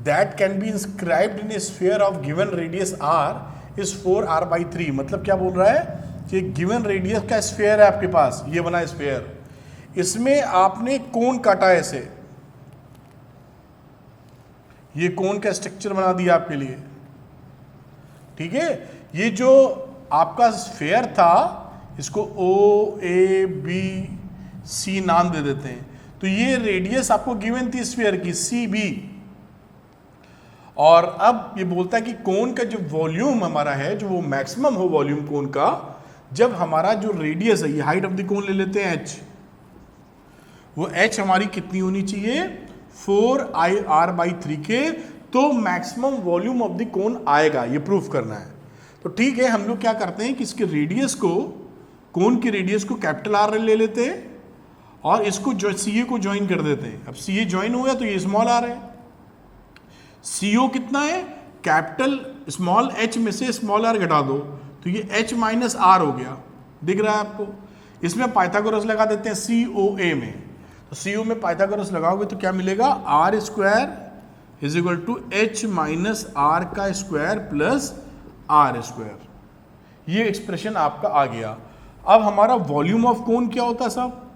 that can be inscribed in A sphere of given radius r is 4r/3। मतलब क्या बोल रहा है कि गिवन रेडियस का स्फीयर है आपके पास, ये बना स्फीयर, इसमें आपने कोन काटा है ऐसे, ये कोन का स्ट्रक्चर बना दिया आपके लिए, ठीक है। ये जो आपका स्फीयर था इसको OABC नाम दे देते हैं। तो ये रेडियस आपको गिवन थी स्फीयर की CB, और अब ये बोलता है कि कोन का जो वॉल्यूम हमारा है, जो वो मैक्सिमम हो वॉल्यूम कोन का, जब हमारा जो रेडियस है, ये हाइट ऑफ द कोन ले लेते हैं h, वो h हमारी कितनी होनी चाहिए 4r/3 के, तो maximum volume of the cone आएगा, ये प्रूफ करना है। तो ठीक है, हम लोग क्या करते हैं कि इसके रेडियस को, कोन की रेडियस को कैपिटल R ले लेते हैं और इसको जो CA को ज्वाइन कर देते हैं। अब CA ज्वाइन हो गया तो ये स्मॉल r है, CO कितना है, कैपिटल स्मॉल h में से स्मॉल r घटा दो तो ये h माइनस r हो गया, दिख रहा है आपको। इसमें पाइथागोरस लगा देते हैं COA में, तो CO में पाइथागोरस लगाओगे तो क्या मिलेगा, r² is equal to h minus r का स्क्वायर प्लस r²। ये एक्सप्रेशन आपका आ गया। अब हमारा वॉल्यूम ऑफ कोन क्या होता है साहब,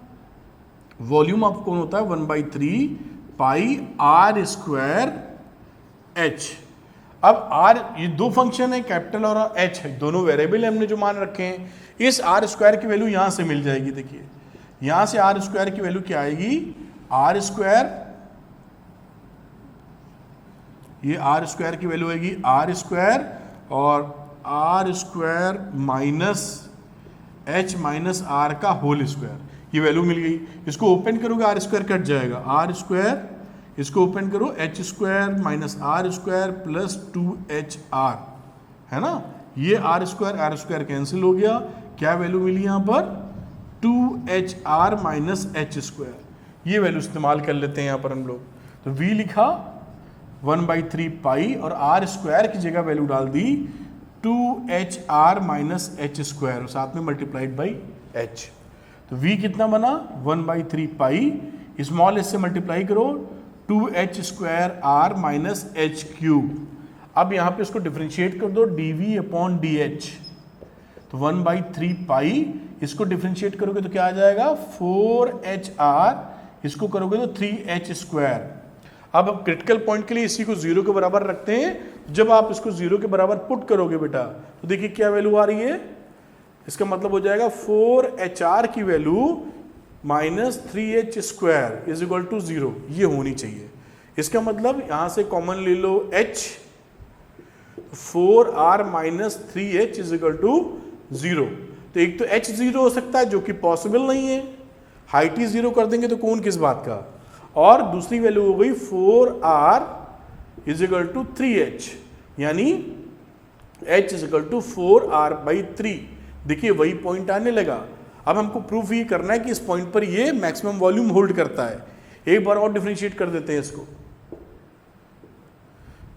वॉल्यूम ऑफ कोन होता है 1/3 पाई r² h। अब r, ये दो फंक्शन है कैपिटल और h, दोनों वेरिएबल हमने जो मान रखे हैं। इस r² की वैल्यू यहां से मिल जाएगी, देखिए यहां से r² की वैल्यू क्या आएगी, r², ये r² की वैल्यू आएगी r² और r² minus h minus r का होल स्क्वायर, ये वैल्यू मिल गई। इसको ओपन करोगे r² कट जाएगा, r², इसको ओपन करो h² minus r² plus 2hr, है ना, ये r² कैंसिल हो गया, क्या वैल्यू मिली यहाँ पर 2hr माइनस h², ये वैल्यू इस्तेमाल कर लेते हैं यहाँ पर हम लोग। तो v लिखा 1/3 पाई और r² की जगह वैल्यू डाल दी 2hr माइनस h² और साथ में मल्टीप्लाइड बाई h। तो v कितना बना 1/3 पाई, स्मॉल s से मल्टीप्लाई करो 2h² माइनस h³। अब यहाँ पे इसको डिफ्रेंशिएट कर दो dv/dh, तो 1/3 पाई, इसको डिफ्रेंशिएट करोगे तो क्या आ जाएगा 4hr, इसको करोगे तो 3h²। अब क्रिटिकल पॉइंट के लिए इसी को 0 के बराबर रखते हैं। जब आप इसको 0 के बराबर पुट करोगे बेटा तो देखिए क्या वैल्यू आ रही है, इसका मतलब हो जाएगा 4hr की value minus 3h² is equal to 0, ये होनी चाहिए। इसका मतलब यहां से कॉमन ले लो h, 4r minus 3h is equal to 0। तो एक तो h 0 हो सकता है जो कि पॉसिबल नहीं है, हाइट ही 0 कर देंगे तो कौन किस बात का, और दूसरी वैल्यू हो गई 4r is equal to 3h, यानी h is equal to 4r/3। देखिए वही पॉइंट आने लगा। अब हमको प्रूफ ये करना है कि इस पॉइंट पर ये मैक्सिमम वॉल्यूम होल्ड करता है। एक बार और डिफरेंशिएट कर देते हैं इसको।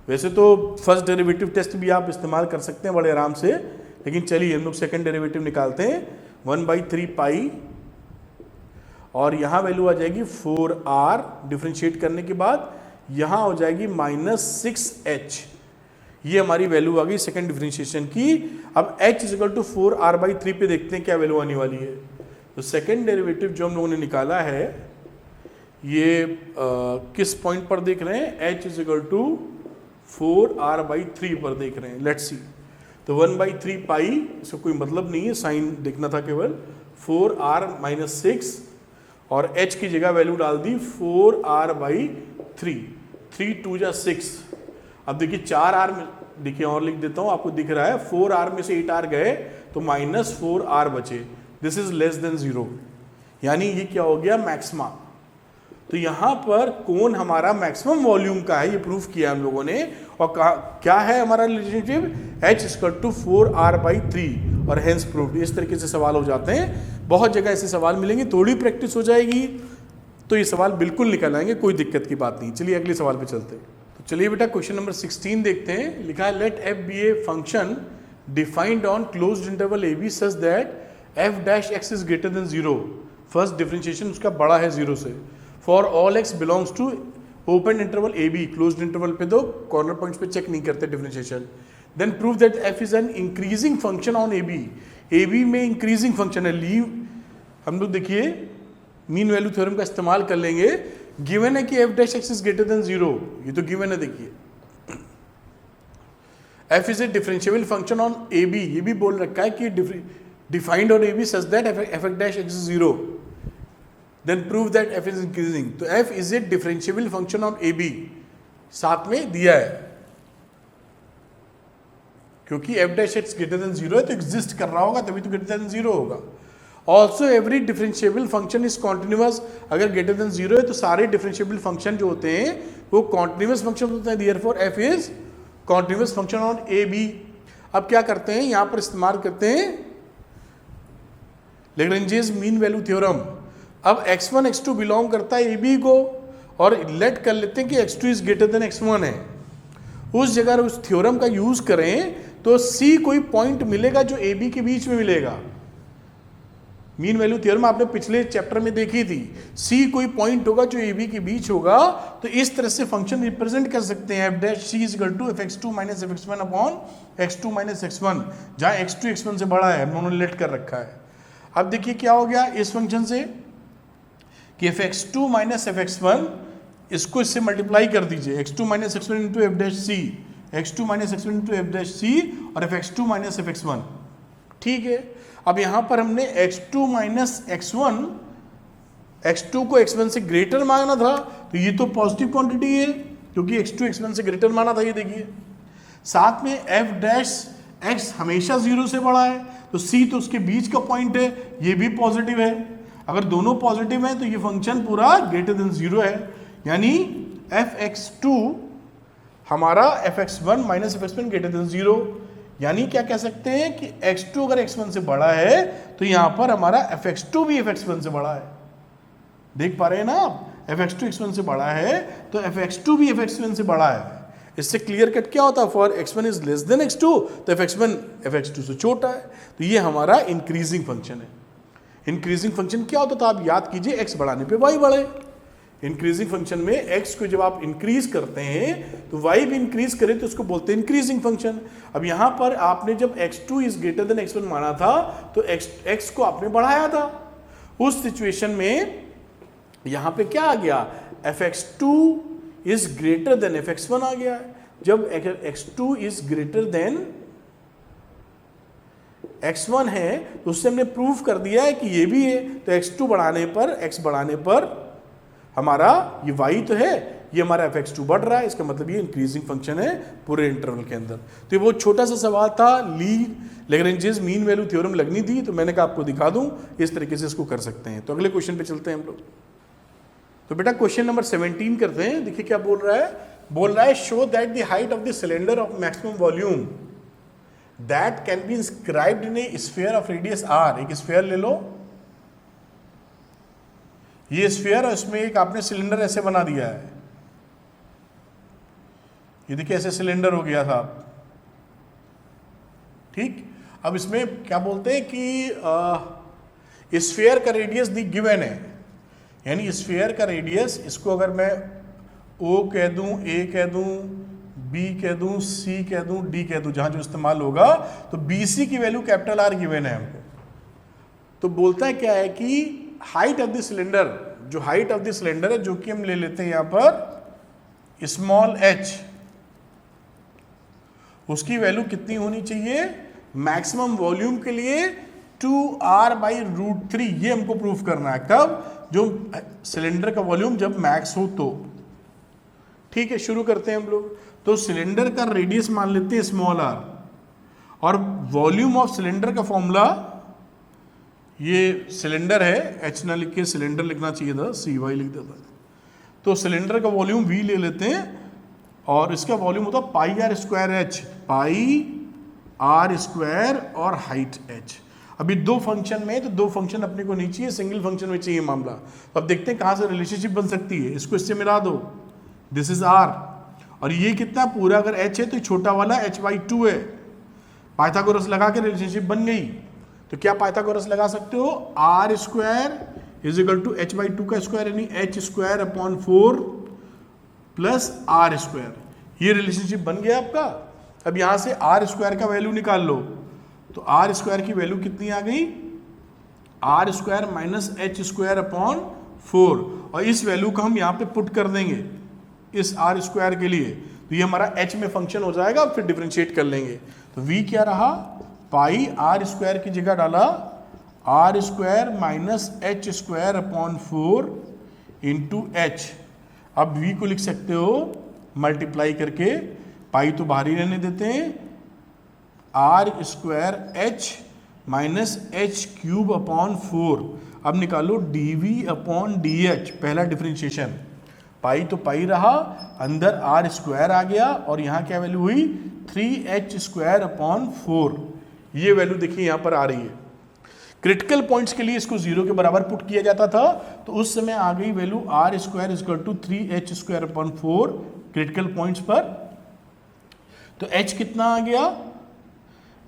वैसे तो फर्स्ट डेरिवेटिव टेस्ट भी आप इस्तेमाल कर सकते हैं बड़े आराम से, लेकिन चलिए हम लोग सेकंड डेरिवेटिव निकालते हैं। 1/3 पाई और यहाँ वैल्यू आ जाएगी 4r, डिफरेंशिएट करने के बाद यहाँ हो जाएगी माइनस 6h, ये हमारी वैल्यू आ गई सेकंड डिफरेंशिएशन की। अब h is equal to 4r/3 पे देखते हैं क्या वैल्यू आने वाली है। तो सेकंड डेरिवेटिव जो हम लोगों ने निकाला है ये किस पॉइंट पर देख रहे हैं, h is equal to 4r/3 पर देख रहे हैं। लेट्स सी, तो 1/3 पाई, इसका कोई मतलब नहीं है, साइन देखना था केवल, 4r माइनस 6 और h की जगह वैल्यू डाल दी 4r/3, 3 2 जा 6। अब देखिए 4r में, देखिए और लिख देता हूं, आपको दिख रहा है 4r में से 8r गए तो माइनस 4r बचे, दिस इज लेस देन 0, यानी ये क्या हो गया मैक्सिमा। तो यहां पर कोण हमारा मैक्सिमम वॉल्यूम का है, ये प्रूफ किया हम लोगों ने। और क्या है हमारा relationship, h equal to 4r/3 और हेंस प्रूव्ड। इस तरीके से सवाल हो जाते हैं। बहुत जगह ऐसे सवाल मिलेंगे, थोड़ी प्रैक्टिस हो जाएगी तो ये सवाल बिल्कुल निकल आएंगे, कोई दिक्कत की बात नहीं। चलिए अगले सवाल पे चलते हैं। तो चलिए बेटा क्वेश्चन नंबर 16 देखते हैं। लिखा है let F B A function defined on closed interval A B such that F dash X is greater than 0। First differentiation उसका बड़ा है 0 से। For all X belongs to open interval A B, closed interval पे तो corner points पे check नहीं करते differentiation. Then prove that F is an increasing function on A B में इंक्रीजिंग फंक्शन है। लीव हम लोग देखिए मीन वैल्यू थ्योरम का इस्तेमाल कर लेंगे। गिवन है कि F dash X is greater than 0, ये तो गिवन है। देखिए F is a differentiable function on A B, ये भी बोल रखा है कि defined on A B such that F dash X is 0। Then prove that F is increasing. तो F is a differentiable function on A B साथ में दिया है, क्योंकि F dash X greater than 0 है तो एग्जिस्ट कर रहा होगा, तभी तो ग्रेटर देन 0 होगा। Also every differentiable function is continuous. अगर ग्रेटर देन 0 है तो सारे डिफरेंशिएबल फंक्शन जो होते हैं वो कॉन्टिन्यूअस फंक्शन होते हैं। Therefore F is continuous function on A B. अब क्या करते हैं, यहां पर इस्तेमाल करते हैं लैग्रेंजेस मीन वैल्यू थ्योरम। अब x1 x2 बिलोंग करता है ए बी को, और लेट कर लेते हैं कि x2 is greater then x1 है। उस जगह उस थ्योरम का यूज करें तो C कोई पॉइंट मिलेगा जो ए बी के बीच में मिलेगा। मीन वैल्यू थ्योरम आपने पिछले चैप्टर में देखी थी। C कोई पॉइंट होगा जो ए बी के बीच होगा, तो इस तरह से फंक्शन रिप्रेजेंट कर सकते हैं। F dash C is equal to F X two minus F X one upon X two minus X one, जहाँ एक्स टू एक्स वन से बड़ा है, हमने लेट कर रखा है। अब देखिए क्या हो गया इस फंक्शन से कि F X two minus F X one, इसको इससे मल्टीप्लाई कर दीजिए। X two minus X one into F dash C, X two minus X one into F dash C और F X two minus F X one. ठीक है, अब यहां पर हमने x2 माइनस x1, x2 को x1 से ग्रेटर माना था, तो ये तो पॉजिटिव क्वांटिटी है क्योंकि x2 x1 से ग्रेटर माना था। ये देखिए साथ में f डैश x हमेशा 0 से बड़ा है, तो c तो उसके बीच का पॉइंट है, ये भी पॉजिटिव है। अगर दोनों पॉजिटिव हैं तो ये फंक्शन पूरा ग्रेटर देन 0 है, यानी fx2 हमारा fx1 minus fx1 greater than 0। यानी क्या कह सकते हैं कि x2 अगर x1 से बड़ा है तो यहां पर हमारा fx2 भी fx1 से बड़ा है। देख पा रहे हैं ना आप, fx2 x1 से बड़ा है तो fx2 भी fx1 से बड़ा है। इससे क्लियर कट क्या होता है, for x1 is less than x2 तो fx1 fx2 से छोटा है, तो ये हमारा इंक्रीजिंग फंक्शन है। इंक्रीजिंग फंक्शन क्या होता था, आप याद कीजिए, x बढ़ाने पे y बढ़े। इंक्रीजिंग फंक्शन में x को जब आप इंक्रीज करते हैं तो y भी इंक्रीज करे तो उसको बोलते हैं इंक्रीजिंग फंक्शन। अब यहां पर आपने जब x2 is greater then x1 माना था तो x को आपने बढ़ाया था। उस सिचुएशन में यहां पे क्या आ गया, fx2 is greater then fx1 आ गया। जब x2 is greater then x1 है तो उससे हमने प्रूव कर दिया है कि ये भी है, तो x2 बढ़ाने पर, x बढ़ाने पर हमारा ये y तो है, ये हमारा fx2 बढ़ रहा है, इसका मतलब ये इंक्रीजिंग फंक्शन है पूरे इंटरवल के अंदर। तो ये बहुत छोटा सा सवाल था, लैग्रेंजेस मीन वैल्यू थ्योरम लगनी थी, तो मैंने कहा आपको दिखा दूं, इस तरीके से इसको कर सकते हैं। तो अगले क्वेश्चन पे चलते हैं हम लोग। तो बेटा क्वेश्चन नंबर 17 करते हैं। देखिए क्या बोल रहा है show that the height of the cylinder of maximum volume that can be inscribed in A sphere of radius r। एक स्फीयर ले लो, ये स्फीयर है, उसमें एक आपने सिलेंडर ऐसे बना दिया है। ये देखिए ऐसे सिलेंडर हो गया था, ठीक। अब इसमें क्या बोलते हैं कि स्फीयर का रेडियस दी गिवन है, यानी स्फीयर का रेडियस, इसको अगर मैं O कह दूं, A कह दूं, B कह दूं, C कह दूं, D कह दूं, जहां जो इस्तेमाल होगा, तो BC की वैल्यू कैपिटल R गिवन है हमको। तो बोलता है क्या है कि हाइट ऑफ द सिलेंडर, जो हाइट ऑफ द सिलेंडर है, जो कि हम ले लेते हैं यहां पर स्मॉल h, उसकी वैल्यू कितनी होनी चाहिए, मैक्सिमम वॉल्यूम के लिए 2r/√3। ये हमको प्रूफ करना है, कब, जो सिलेंडर का वॉल्यूम जब मैक्स हो तो। ठीक है, शुरू करते हैं हम लोग। तो सिलेंडर का रेडियस मान लेते हैं स्मॉल r, और वॉल्यूम ऑफ सिलेंडर का फॉर्मूला, ये सिलेंडर है, h ना लिख के सिलेंडर लिखना चाहिए था, CY लिख देता है। तो सिलेंडर का वॉल्यूम V ले लेते हैं, और इसका वॉल्यूम होता है πr² h, πr² और हाइट h। अभी दो फंक्शन में, तो दो फंक्शन अपने को नहीं चाहिए, सिंगल फंक्शन में चाहिए मामला। तो अब देखते हैं कहाँ से रिलेशनशिप बन सकती है। इसको इससे मिला दो, दिस इज आर, और ये कितना पूरा अगर h है तो छोटा वाला h/2 है। पाइथागोरस लगा के रिलेशनशिप बन गई। तो क्या पाइथागोरस लगा सकते हो, R square is equal to h/2 का स्क्वायर यानी h²/4 प्लस आर स्क्वायर। ये रिलेशनशिप बन गया आपका। अब यहां से आर स्क्वायर का वैल्यू निकाल लो, तो आर स्क्वायर की वैल्यू कितनी आ गई, r² माइनस h²/4, और इस वैल्यू को हम यहाँ पे पुट कर देंगे इस r² के लिए, तो ये हमारा h में फंक्शन हो जाएगा, फिर डिफरेंशिएट कर लेंगे। तो v क्या रहा, पाई r² की जगह डाला r² minus h²/4 into h। अब v को लिख सकते हो मल्टीप्लाई करके, पाई तो बाहर ही रहने देते हैं, r² h माइनस h³/4। अब निकालो dv/dh, पहला डिफरेंशिएशन, पाई तो पाई रहा, अंदर r² आ गया, और यहाँ क्या वैल्यू हुई 3h²/4। ये वैल्यू देखिए यहाँ पर आ रही है। क्रिटिकल पॉइंट्स के लिए इसको 0 के बराबर पुट किया जाता था, तो उस समय आ गई value r² equal to 3h²/4 critical points पर। तो h कितना आ गया,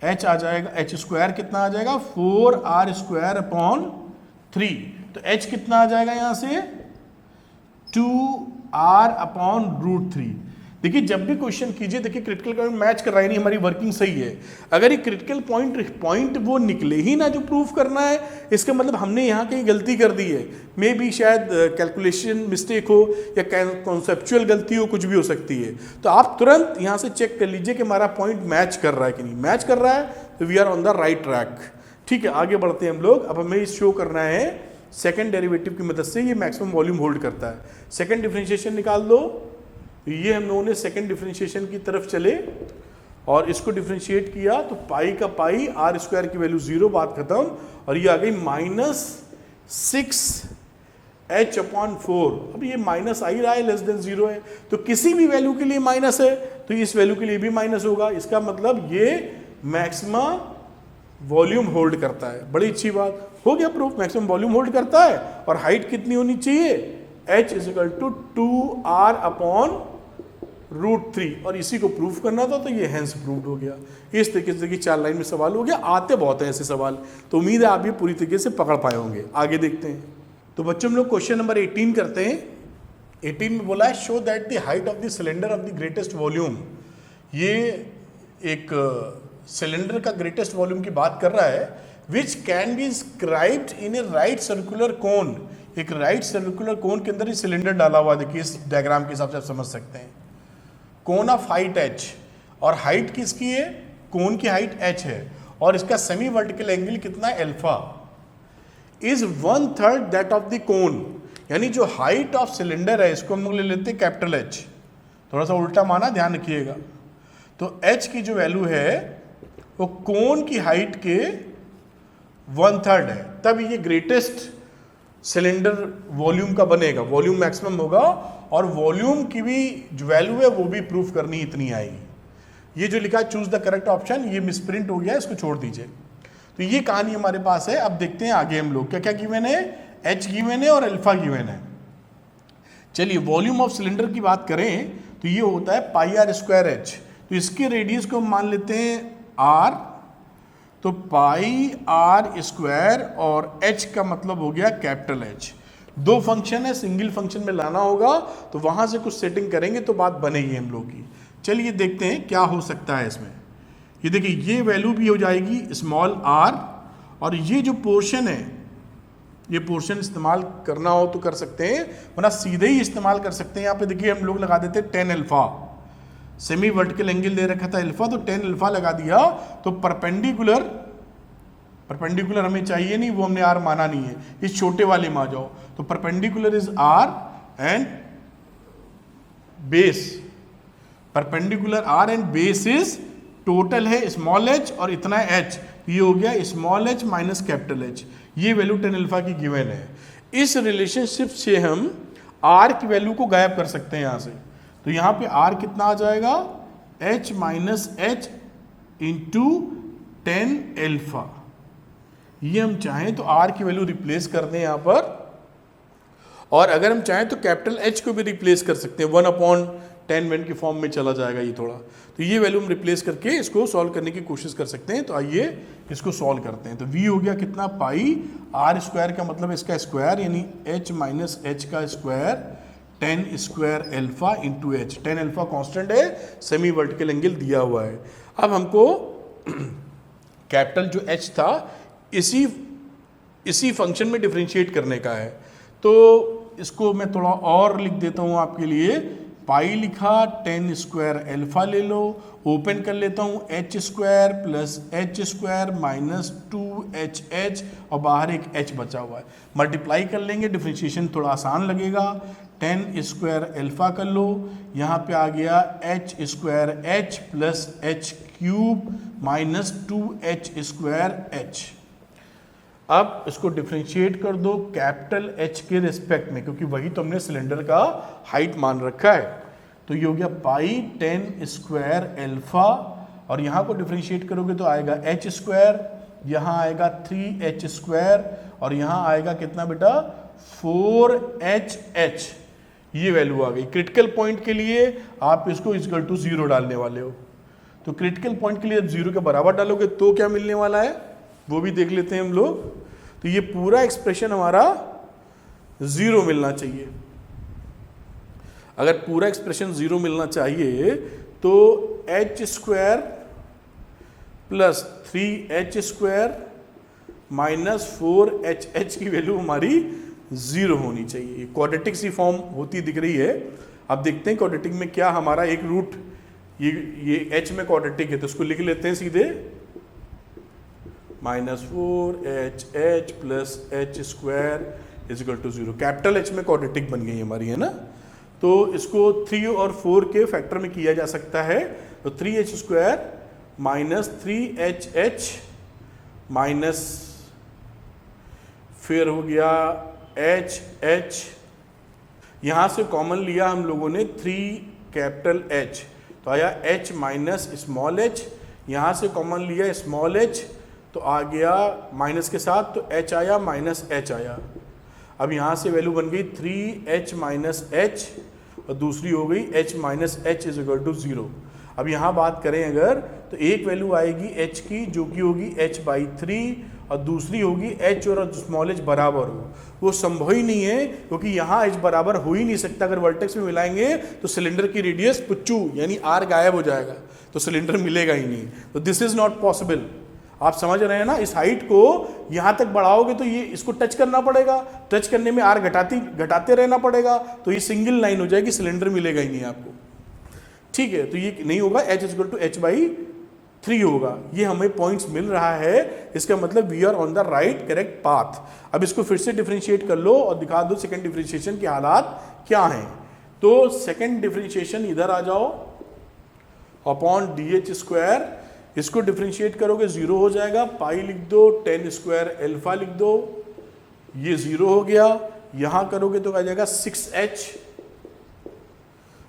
h आ जाएगा, h² कितना आ जाएगा 4r²/3। तो h कितना आ जाएगा यहां से 2r/√3। देखिए जब भी क्वेश्चन कीजिए, देखिए क्रिटिकल पॉइंट मैच कर रहा है, नहीं हमारी वर्किंग सही है। अगर ये क्रिटिकल पॉइंट वो निकले ही ना जो प्रूफ करना है, इसका मतलब हमने यहाँ कहीं गलती कर दी है। मे बी शायद कैलकुलेशन मिस्टेक हो या कॉन्सेप्चुअल गलती हो, कुछ भी हो सकती है। तो आप तुरंत यहाँ से चेक कर लीजिए कि हमारा पॉइंट मैच कर रहा है कि नहीं। मैच कर रहा है तो we are on the right track. ठीक है, आगे बढ़ते हैं हम लोग। अब हमें शो करना है सेकेंड डेरिवेटिव की मदद से ये मैक्सिमम वॉल्यूम होल्ड करता है। सेकेंड डिफरेंशिएशन निकाल दो। ये हम लोगों ने सेकेंड डिफरेंशिएशन की तरफ चले और इसको डिफरेंशिएट किया, तो पाई का पाई, r² की वैल्यू 0, बात खत्म। और ये आ गई -6h/4। अब ये माइनस आ ही रहा है, लेस देन 0 है, तो किसी भी वैल्यू के लिए माइनस है तो इस वैल्यू के लिए भी माइनस होगा। इसका मतलब ये मैक्सिमा वॉल्यूम होल्ड करता है। बड़ी अच्छी बात, हो गया प्रूफ, मैक्सिमम वॉल्यूम होल्ड करता है। और हाइट कितनी होनी चाहिए, h इक्वल टू 2r/√3, और इसी को प्रूफ करना था, तो ये हेंस प्रूव्ड हो गया। इस तरीके से देखिए 4 लाइन में सवाल हो गया। आते बहुत हैं ऐसे सवाल, तो उम्मीद है आप ये पूरी तरीके से पकड़ पाए होंगे। आगे देखते हैं। तो बच्चों हम लोग क्वेश्चन नंबर 18 करते हैं। 18 में बोला है show that the height of the cylinder of the greatest volume. ये एक सिलेंडर का ग्रेटेस्ट वॉल्यूम की बात कर रहा है, which can be inscribed in A right circular cone. एक राइट सर्कुलर कोन के अंदर ही सिलेंडर डाला हुआ, देखिए इस डायग्राम के हिसाब से आप समझ सकते हैं। कोन ऑफ हाइट h, और हाइट किसकी है, कोन की हाइट h है, और इसका सेमी वर्टिकल एंगल कितना है, alpha, is 1/3 that of the cone. यानी जो हाइट ऑफ सिलेंडर है, इसको हम लोग ले लेते हैं कैपिटल H, थोड़ा सा उल्टा माना, ध्यान रखिएगा। तो h की जो वैल्यू है वो कोन की हाइट के 1/3 है, तब ये ग्रेटेस्ट सिलेंडर वॉल्यूम का बनेगा, वॉल्यूम मैक्सिमम होगा, और वॉल्यूम की भी जो वैल्यू है वो भी प्रूफ करनी इतनी आएगी। ये जो लिखा है चूज द करेक्ट ऑप्शन, ये मिसप्रिंट हो गया, इसको छोड़ दीजिए। तो ये कहानी हमारे पास है। अब देखते हैं आगे हम लोग क्या क्या गिवन है, h गिवन है और अल्फा गिवन है। चलिए वॉल्यूम ऑफ सिलेंडर की बात करें तो ये होता है πr²h। तो इसके रेडियस को हम मान लेते हैं r, तो πr² और h का मतलब हो गया कैपिटल H। दो फंक्शन है, सिंगल फंक्शन में लाना होगा, तो वहां से कुछ सेटिंग करेंगे तो बात बनेगी हम लोग की। चलिए देखते हैं क्या हो सकता है इसमें। ये देखिए ये वैल्यू भी हो जाएगी स्मॉल r, और ये जो पोर्शन है, ये पोर्शन इस्तेमाल करना हो तो कर सकते हैं, वरना सीधे ही इस्तेमाल कर सकते हैं। यहाँ पे देखिए हम लोग लगा देते हैं 10 अल्फा, सेमी वर्टिकल एंगल दे रखा था अल्फा, तो 10 अल्फा लगा दिया। तो परपेंडिकुलर हमें चाहिए नहीं, वो हमने आर माना नहीं है, इस छोटे वाले में आ जाओ। तो perpendicular is R and base, perpendicular R and base is total है स्मॉल h और इतना h, ये हो गया small h minus capital H। ये वैल्यू 10 अल्फा की गिवन है। इस रिलेशनशिप से हम r की वैल्यू को गायब कर सकते हैं यहाँ से। तो यहाँ पे r कितना आ जाएगा, h minus h into 10 alpha. ये हम चाहें तो आर की वैल्यू रिप्लेस कर दें यहाँ पर, और अगर हम चाहें तो कैपिटल एच को भी रिप्लेस कर सकते हैं, 1/10 की फॉर्म में चला जाएगा ये थोड़ा। तो ये वैल्यू हम रिप्लेस करके इसको सॉल्व करने की कोशिश कर सकते हैं। तो आइए इसको सॉल्व करते हैं। तो v हो गया कितना, पाई आर स्क्वायर का मतलब इसका स्क्वायर यानी h माइनस एच का square 10 square alpha into H. 10 alpha constant है, सेमी वर्टिकल एंगल दिया हुआ है। अब हमको कैपिटल जो h था इसी फंक्शन में डिफरेंशिएट करने का है। तो इसको मैं थोड़ा और लिख देता हूँ आपके लिए। पाई लिखा, 10 स्क्वायर एल्फा ले लो, ओपन कर लेता हूँ, H square plus H square minus 2hh और बाहर एक h बचा हुआ है, मल्टीप्लाई कर लेंगे, डिफरेंशिएशन थोड़ा आसान लगेगा। 10 स्क्वायर एल्फा कर लो, यहाँ पे आ गया h square h plus h cube minus 2h square h। अब इसको डिफरेंशिएट कर दो कैपिटल H के रिस्पेक्ट में, क्योंकि वही तो हमने सिलेंडर का हाइट मान रखा है। तो ये हो गया पाई 10 स्क्वायर एल्फा, और यहाँ को डिफरेंशिएट करोगे तो आएगा h स्क्वायर, यहाँ आएगा 3h स्क्वायर, और यहाँ आएगा कितना बेटा 4hh। ये वैल्यू आ गई। क्रिटिकल पॉइंट के लिए आप इसको इक्वल टू 0 डालने वाले हो। तो क्रिटिकल पॉइंट के लिए जब 0 के बराबर डालोगे तो क्या मिलने वाला है वो भी देख लेते हैं हम लोग। तो ये पूरा एक्सप्रेशन हमारा 0 मिलना चाहिए। अगर पूरा एक्सप्रेशन 0 मिलना चाहिए तो h square plus 3h square minus 4hh की वैल्यू हमारी 0 होनी चाहिए। क्वाड्रेटिक सी फॉर्म होती दिख रही है। अब देखते हैं क्वाड्रेटिक में क्या हमारा एक रूट, ये h में क्वाड्रेटिक है तो इसको लिख लेते हैं सीधे, -4hh plus h square is equal to 0। Capital H में क्वाड्रेटिक बन गई हमारी, है ना। तो इसको 3 और 4 के फैक्टर में किया जा सकता है। तो 3h square minus 3hh minus फिर हो गया h, यहाँ से कॉमन लिया हम लोगों ने 3 कैपिटल H, तो आया h माइनस स्मॉल h, यहाँ से कॉमन लिया स्मॉल h तो आ गया माइनस के साथ, तो h आया माइनस h आया। अब यहाँ से वैल्यू बन गई 3h माइनस h और दूसरी हो गई h minus h is equal to 0। अब यहाँ बात करें अगर तो एक वैल्यू आएगी h की जो कि होगी h/3 और दूसरी होगी h और स्मॉल h बराबर हो। वो संभव ही नहीं है क्योंकि यहाँ h बराबर हो ही नहीं सकता। अगर वर्टेक्स में मिलाएंगे तो सिलेंडर की रेडियस पुच्चू यानी r गायब हो जाएगा, तो सिलेंडर मिलेगा ही नहीं। तो दिस इज नॉट पॉसिबल। आप समझ रहे हैं ना। इस हाइट को यहाँ तक बढ़ाओगे तो ये इसको टच करना पड़ेगा, टच करने में r घटाते रहना पड़ेगा, तो ये सिंगल लाइन हो जाएगी, सिलेंडर मिलेगा ही नहीं आपको। ठीक है, तो ये नहीं होगा, h इक्वल टू h/3 होगा। ये हमें पॉइंट्स मिल रहा है, इसका मतलब we are on the right correct path. अब इसको फिर से डिफरेंशिएट कर लो और दिखा दो सेकंड डिफरेंशिएशन के हालात क्या हैं। तो सेकंड डिफरेंशिएशन इधर आ जाओ, अपॉन dh स्क्वायर, इसको डिफरेंशिएट करोगे 0 हो जाएगा, पाई लिख दो, 10 स्क्वायर एल्फा लिख दो, ये 0 हो गया। यहां करोगे तो आ जाएगा 6h,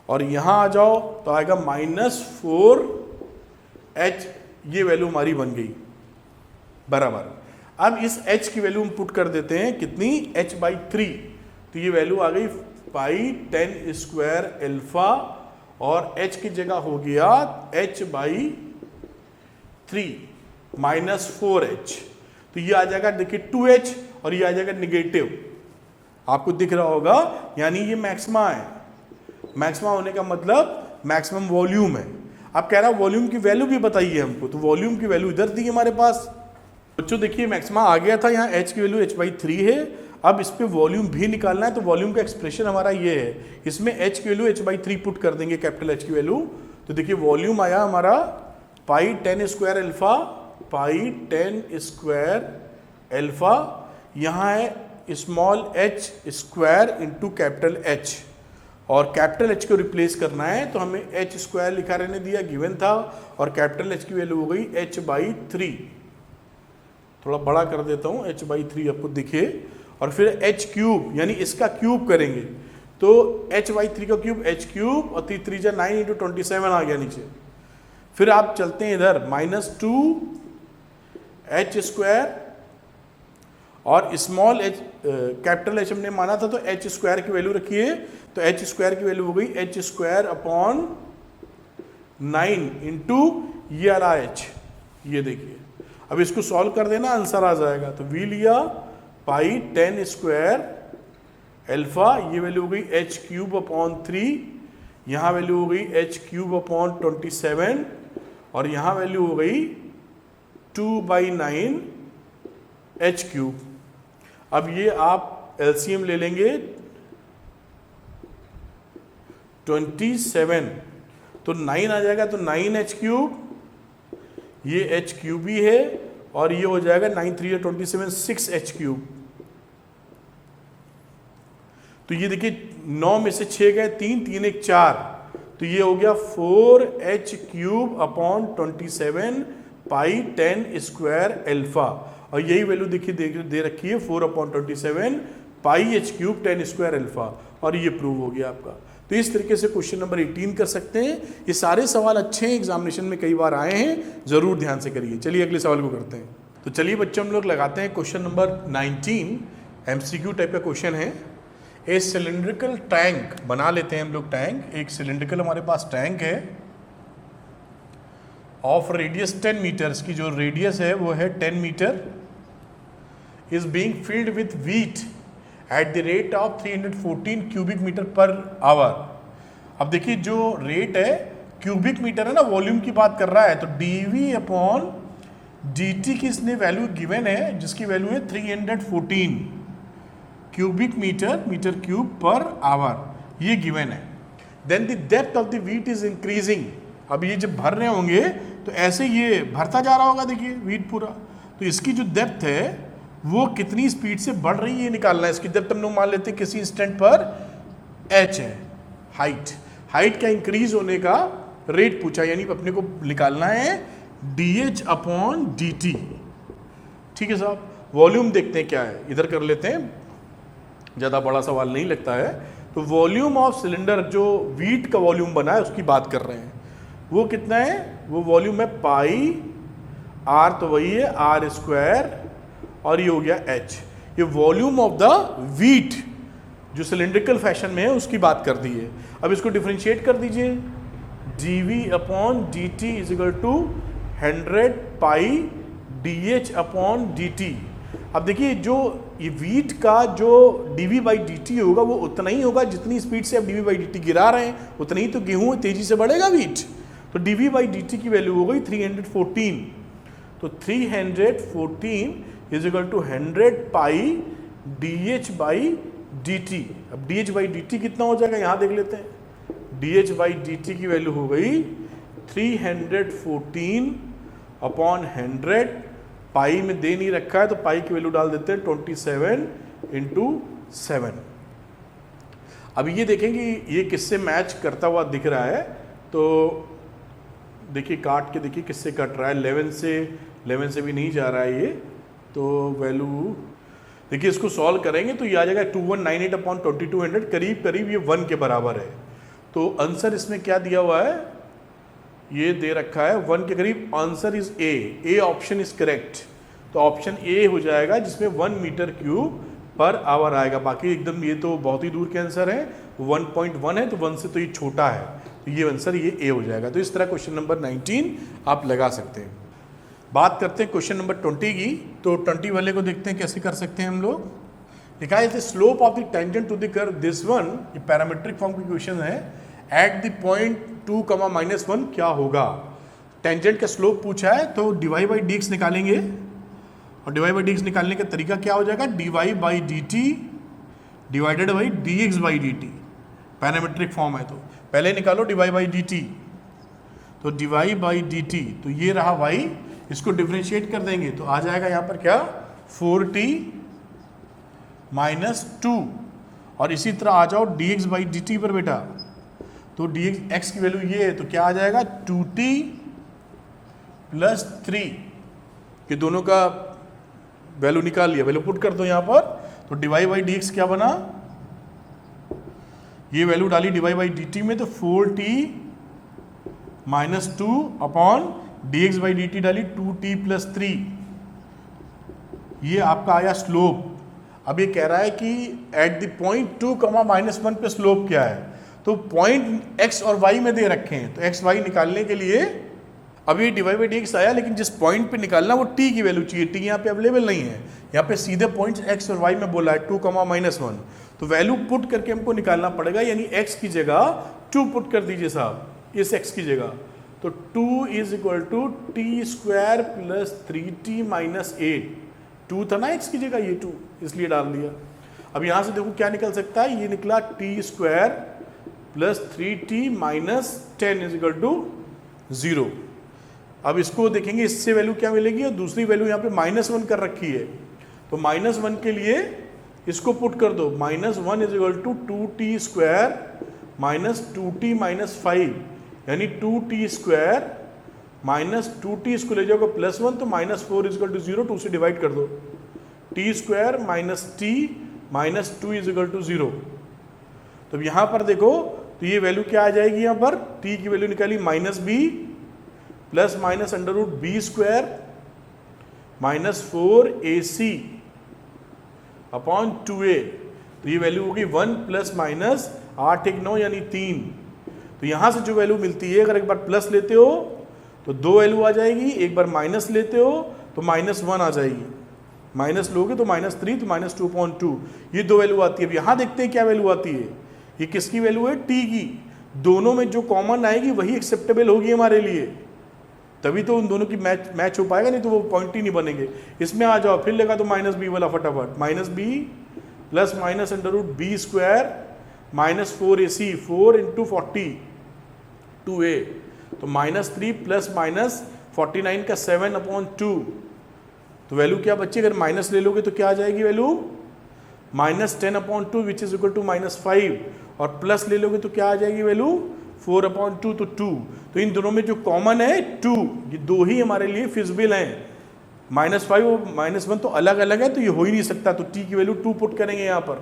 और यहां आ जाओ तो आएगा -4h। ये वैल्यू हमारी बन गई बराबर। अब इस h की वैल्यू हम पुट कर देते हैं कितनी, h/3। तो ये वैल्यू आ गई पाई 10 स्क्वायर एल्फा, और h की जगह हो गया h/3 -4h। तो ये आ जाएगा देखिए 2h, और ये आ जाएगा निगेटिव, आपको दिख रहा होगा, यानी ये मैक्सिमा है। मैक्सिमा होने का मतलब मैक्सिमम वॉल्यूम है। अब कह रहा है वॉल्यूम की वैल्यू भी बताइए हमको, तो वॉल्यूम की वैल्यू इधर दी हमारे पास। बच्चों देखिए मैक्सिमा आ गया था, यहाँ h की वैल्यू h/3 है। अब इस पे वॉल्यूम भी निकालना है, तो वॉल्यूम का एक्सप्रेशन हमारा ये है, इसमें h की वैल्यू h/3 पुट कर देंगे, कैपिटल H की वैल्यू। तो देखिए वॉल्यूम आया हमारा पाई 10 स्क्वायर एल्फा, पाई 10 स्क्वायर एल्फा, यहाँ है small h square into capital H, और कैपिटल H को रिप्लेस करना है तो हमें h स्क्वायर लिखा रहने दिया, गिवन था, और कैपिटल H की वैल्यू हो गई h/3। थोड़ा बड़ा कर देता हूँ, h/3 आपको दिखे, और फिर h क्यूब यानी इसका क्यूब करेंगे, तो h/3 का क्यूब h क्यूब, और 3 3 9 इंटू 27 आ गया नीचे। फिर आप चलते हैं इधर, -2h स्क्वायर और स्मॉल एच कैपिटल एच हमने माना था, तो एच स्क्वायर की वैल्यू रखिए, तो एच स्क्वायर की वैल्यू हो गई एच स्क्वायर अपॉन 9 इंटू ये आ रहा एच, ये देखिए। अब इसको सॉल्व कर देना, आंसर आ जाएगा। तो वी लिया पाई 10 स्क्वायर एल्फा, ये वैल्यू हो गई एच क्यूब अपॉन 3, यहाँ वैल्यू हो गई एच क्यूब अपॉन 27, और यहाँ वैल्यू हो गई 2/9 एच क्यूब। अब ये आप एलसीएम ले लेंगे 27, तो 9 आ जाएगा, तो 9 एच क्यूब, ये एच क्यूब ही है, और ये हो जाएगा 9 3 27 6 एच क्यूब। तो ये देखिए 9 में से 6 गए, 3 3 1 4, तो ये हो गया 4 एच क्यूब अपॉन 27 पाई 10 स्क्वायर एल्फा, और यही वैल्यू देखिए दे रखी है 4 अपॉन 27 पाई एच क्यूब 10 स्क्वायर एल्फा, और ये प्रूव हो गया आपका। तो इस तरीके से क्वेश्चन नंबर 18 कर सकते हैं। ये सारे सवाल अच्छे हैं, एग्जामिनेशन में कई बार आए हैं, जरूर ध्यान से करिए। चलिए अगले सवाल को करते हैं। तो चलिए बच्चों हम लोग लगाते हैं क्वेश्चन नंबर 19, एमसीक्यू टाइप का क्वेश्चन है। ए सिलिंड्रिकल टैंक बना लेते हैं हम लोग। टैंक, एक सिलिंड्रिकल हमारे पास टैंक है ऑफ रेडियस 10 मीटर्स की, जो रेडियस है वो है 10 meter, is being filled with wheat at the rate of 314 cubic meter per hour. अब देखिए जो रेट है क्यूबिक मीटर है ना, वॉल्यूम की बात कर रहा है, तो dV अपॉन dt की इसने वैल्यू गिवन है, जिसकी वैल्यू है 314 cubic meter cube per hour, ये गिवन है। Then the depth of the wheat is increasing. अब ये जब भर रहे होंगे तो ऐसे ये भरता जा रहा होगा, देखिए व्हीट पूरा, तो इसकी जो डेप्थ है वो कितनी स्पीड से बढ़ रही है ये निकालना है। इसकी डेप्थ हम लोग मान लेते हैं किसी इंस्टेंट पर h है, हाइट का इंक्रीज होने का रेट पूछा, यानी अपने को निकालना है dH अपॉन dt। ठीक है साहब, वॉल्यूम देखते हैं क्या है, इधर कर लेते हैं, ज़्यादा बड़ा सवाल नहीं लगता है। तो वॉल्यूम ऑफ सिलेंडर, जो व्हीट का वॉल्यूम बना है उसकी बात कर रहे हैं, वो कितना है, वो वॉल्यूम है पाई r, तो वही है r स्क्वायर, और ये हो गया h। ये वॉल्यूम ऑफ द व्हीट जो सिलिंड्रिकल फैशन में है उसकी बात कर दी है। अब इसको डिफरेंशिएट कर दीजिए, dV upon dt is equal to 100 pi dH upon dt। अब देखिए जो ये व्हीट का जो dV बाई dt होगा वो उतना ही होगा जितनी स्पीड से आप dV बाई dt गिरा रहे हैं, उतना ही तो गेहूं तेजी से बढ़ेगा व्हीट। तो dV बाई dt की वैल्यू हो गई 314, तो 314 is equal to 100 pi dH by dt। अब dH बाई dt कितना हो जाएगा, यहाँ देख लेते हैं, dH बाई dt की वैल्यू हो गई 314 अपॉन 100, पाई में दे नहीं रखा है तो पाई की वैल्यू डाल देते हैं 27 इंटू 7। अब ये देखेंगे ये किससे मैच करता हुआ दिख रहा है, तो देखिए काट के देखिए किससे कट रहा है, 11 से भी नहीं जा रहा है ये, तो वैल्यू देखिए इसको सॉल्व करेंगे तो ये आ जाएगा 2198 अपॉन 2200, करीब करीब ये 1 के बराबर है। तो आंसर इसमें क्या दिया हुआ है, ये दे रखा है 1 के करीब, answer is A option is correct. तो ऑप्शन ए हो जाएगा जिसमें 1 मीटर क्यूब पर आवर आएगा। बाकी एकदम ये तो बहुत ही दूर के आंसर है, 1.1 है, तो 1 से तो ये छोटा है, तो ये आंसर ये ए हो जाएगा। तो इस तरह क्वेश्चन नंबर 19 आप लगा सकते हैं। बात करते हैं क्वेश्चन नंबर 20 की। तो 20 वाले को देखते हैं कैसे कर सकते हैं हम लोग। लिखा है slope of the tangent to the curve this one, ये पैरामीट्रिक फॉर्म की क्वेश्चन है, एट द पॉइंट 2, -1 क्या होगा। टेंजेंट का स्लोप पूछा है तो dy बाई dx निकालेंगे, और dy बाई dx निकालने का तरीका क्या हो जाएगा, dy by dt divided by dx by dt, parametric form है तो पहले निकालो dy बाई dt, तो dy बाई dt, तो ये रहा y, इसको डिफरेंशिएट कर देंगे तो आ जाएगा यहाँ पर क्या 4t -2, और इसी तरह आ जाओ dx बाई dt पर बेटा, तो dx x की वैल्यू ये है तो क्या आ जाएगा 2t + 3, ये दोनों का वैल्यू निकाल लिया, वैल्यू पुट कर दो यहाँ पर, तो dy बाई dx क्या बना, ये वैल्यू डाली dy बाई dt में, तो 4t -2 upon dx by dt डाली 2t + 3, ये आपका आया स्लोप। अब ये कह रहा है कि एट द पॉइंट 2, -1 पे स्लोप क्या है, तो पॉइंट x और y में दे रखे हैं, तो x y निकालने के लिए अब ये डिवाइड बाई dx आया, लेकिन जिस पॉइंट पे निकालना वो t की वैल्यू चाहिए, t यहाँ पे अवेलेबल नहीं है, यहाँ पे सीधे पॉइंट्स x और y में बोला है 2, -1, तो वैल्यू पुट करके हमको निकालना पड़ेगा, यानी x की जगह 2 पुट कर दीजिए साहब, इस x की जगह, तो 2 is equal to t square plus 3t minus 8, 2 था ना x की जगह, ये 2 इसलिए डाल दिया। अब यहाँ से देखो क्या निकल सकता है, ये निकला t square plus 3t minus 10 is equal to 0। अब इसको देखेंगे इससे वैल्यू क्या मिलेगी, और दूसरी वैल्यू यहाँ पे -1 कर रखी है, तो -1 के लिए इसको पुट कर दो, -1 is equal to 2t square minus 2t minus 5, यानी 2t स्क्वायर माइनस 2t इसको ले जाओगे +1, तो -4 इज इक्वल टू 0, 2 से डिवाइड कर दो, t square minus t minus 2 is equal to 0। तो यहाँ पर देखो, तो ये वैल्यू क्या आ जाएगी, यहाँ पर t की वैल्यू निकाली -b plus minus √b square minus 4ac upon 2a, तो ये वैल्यू होगी 1 प्लस माइनस 8 1 9 यानी 3। तो यहाँ से जो वैल्यू मिलती है, अगर एक बार प्लस लेते हो तो 2 वैल्यू आ जाएगी, एक बार माइनस लेते हो तो -1 आ जाएगी, माइनस लोगे तो -3, तो -2.2, ये 2 वैल्यू आती है। अब यहाँ देखते हैं क्या वैल्यू आती है, ये किसकी वैल्यू है, t की, दोनों में जो कॉमन आएगी वही एक्सेप्टेबल होगी हमारे लिए, तभी तो उन दोनों की मैच हो पाएगा, नहीं तो वो पॉइंट ही नहीं बनेंगे। इसमें आ जाओ, फिर लगा तो -b वाला फटाफट, -b plus minus √b square minus 4ac, 4 × 40 2a, तो -3 प्लस माइनस 49 का 7/2, तो वैल्यू क्या बच्ची, अगर माइनस ले लोगे तो क्या आ जाएगी value, -10/2 which is equal to -5, और प्लस ले लोगे तो क्या आ जाएगी वैल्यू 4/2, तो 2। तो इन दोनों में जो कॉमन है 2, ये 2 ही हमारे लिए फिजिबल हैं, -5 और -1 तो अलग अलग है, तो ये हो ही नहीं सकता, तो t की वैल्यू 2 पुट करेंगे यहाँ पर,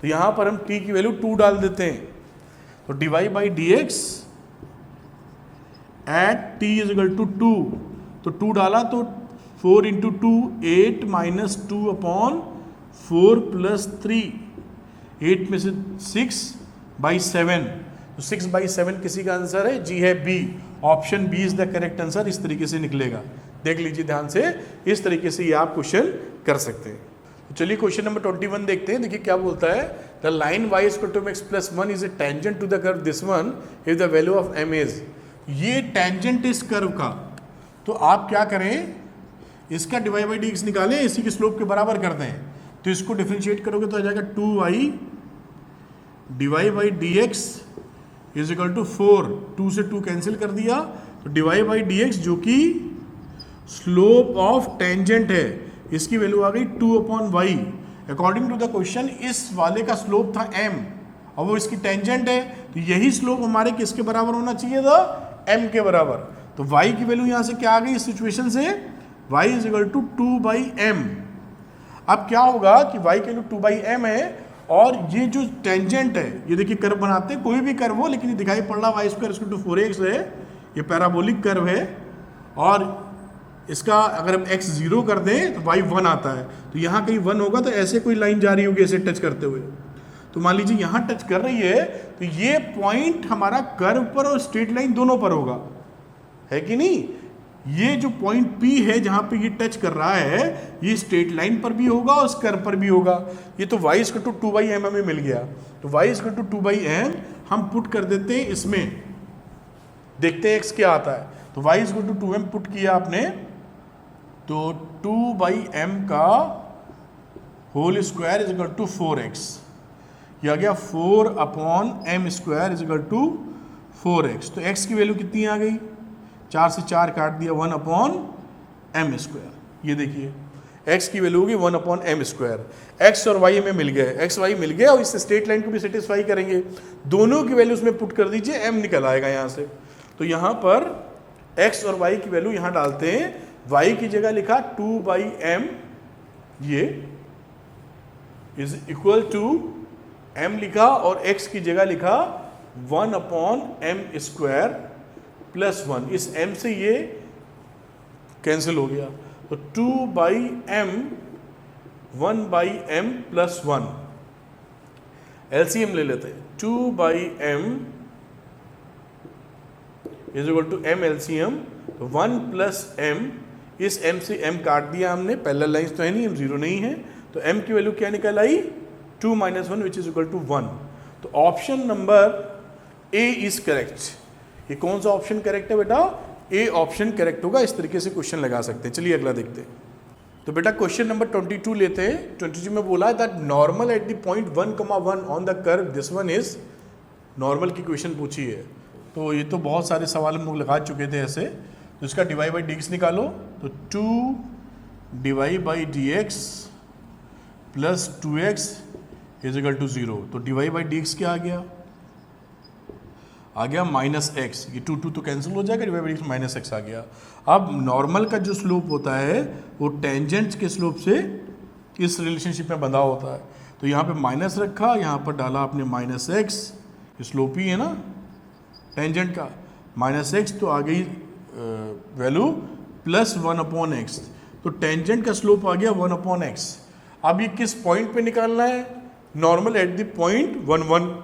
तो यहाँ पर हम t की वैल्यू 2 डाल देते हैं, तो divide by dx at t is equal to 2, तो 2 डाला तो 4 × 2 8 -2/4 + 3, 8 में से 6/7, तो 6/7 किसी का आंसर है, जी है B, option B is the correct answer, इस तरीके से निकलेगा। देख लीजिए ध्यान से, इस तरीके से ये आप क्वेश्चन कर सकते हैं। तो चलिए क्वेश्चन नंबर 21 देखते हैं, देखिए क्या बोलता है, the line y = mx + 1 is a tangent to the curve this one if the value of m is, ये टेंजेंट इस कर्व का, तो आप क्या करें, इसका डिवाइड बाई dx निकालें, इसी के स्लोप के बराबर कर दें, तो इसको डिफरेंशिएट करोगे तो आ जाएगा 2y divide by dx is equal to 4, 2 से 2 कैंसिल कर दिया, तो डिवाइड बाई dx जो कि स्लोप ऑफ टेंजेंट है, इसकी वैल्यू आ गई 2/y। According to the question इस वाले का स्लोप था m, और वो इसकी टेंजेंट है, तो यही स्लोप हमारे किसके बराबर होना चाहिए था, m के बराबर। तो y की वैल्यू यहाँ से क्या आ गई इस सिचुएशन से, y is equal to 2/m। अब क्या होगा कि y की वैल्यू 2/m है, और ये जो टेंजेंट है, ये देखिए कर्व बनाते हैं, कोई भी कर्व हो, लेकिन ये दिखाई पड़ रहा y² 4x है, ये पैराबोलिक कर्व है, और इसका अगर हम x 0 कर दें तो y 1 आता है, तो यहाँ कहीं 1 होगा, तो ऐसे कोई लाइन जा रही होगी ऐसे टच करते हुए, तो मान लीजिए यहाँ टच कर रही है, तो ये पॉइंट हमारा कर्व पर और स्ट्रेट लाइन दोनों पर होगा, है कि नहीं, ये जो पॉइंट P है जहाँ पे ये टच कर रहा है, ये स्ट्रेट लाइन पर भी होगा और इस कर्व पर भी होगा, ये तो y = 2/m हमें मिल गया, तो y = 2/m हम पुट कर देते हैं इसमें, देखते हैं x क्या आता है, तो y = 2m पुट किया आपने, तो 2/m का whole square is equal to 4x, ये आ गया 4/m² is equal to 4x, तो x की वैल्यू कितनी आ गई, 4 से 4 काट दिया, 1/m², ये देखिए x की वैल्यू होगी 1/m², x और y में मिल गए, x y मिल गए, और इस स्ट्रेट लाइन को भी सेटिस्फाई करेंगे, दोनों की वैल्यूज में पुट कर दीजिए, m निकल आएगा यहाँ से, तो यहाँ पर x और y की वैल्यू यहाँ डालते हैं, y की जगह लिखा 2/m, ये इज इक्वल टू m लिखा, और x की जगह लिखा 1/m² + 1, इस m से ये कैंसिल हो गया, तो 2/m 1/m + 1, एलसीएम ले लेते हैं, 2/m is equal to m LCM, 1 + m, इस m से m काट दिया हमने, पैरेलल लाइंस तो है नहीं, m 0 नहीं है, तो m की वैल्यू क्या निकल आई, 2 - 1 विच इज इक्वल टू 1। तो option number A is correct. ये कौन सा ऑप्शन करेक्ट है बेटा, ए ऑप्शन करेक्ट होगा। इस तरीके से क्वेश्चन लगा सकते हैं। चलिए अगला देखते हैं। तो बेटा क्वेश्चन नंबर 22 लेते हैं। 22 में बोला है that normal at the point 1,1 on the curve, this one is normal की क्वेश्चन पूछी है। तो ये तो बहुत सारे सवाल हम लोग लगा चुके थे ऐसे। तो इसका डिवाई बाई डी निकालो, तो 2 D Y by D X plus 2x is equal to 0। तो डिवाई बाई डी क्या आ गया -x, ये 2 तो कैंसिल हो जाएगा, डिवाइड बाई -x आ गया। अब नॉर्मल का जो स्लोप होता है वो टेंजेंट के स्लोप से इस रिलेशनशिप में बंधा होता है। तो यहाँ पे माइनस रखा, यहाँ पर डाला आपने -x, स्लोप ही है ना टेंजेंट का, -x तो आ गई वैल्यू +1/x, तो टेंजेंट का स्लोप आ गया 1/x। अब ये किस पॉइंट पे निकालना है, नॉर्मल एट द पॉइंट 1,1।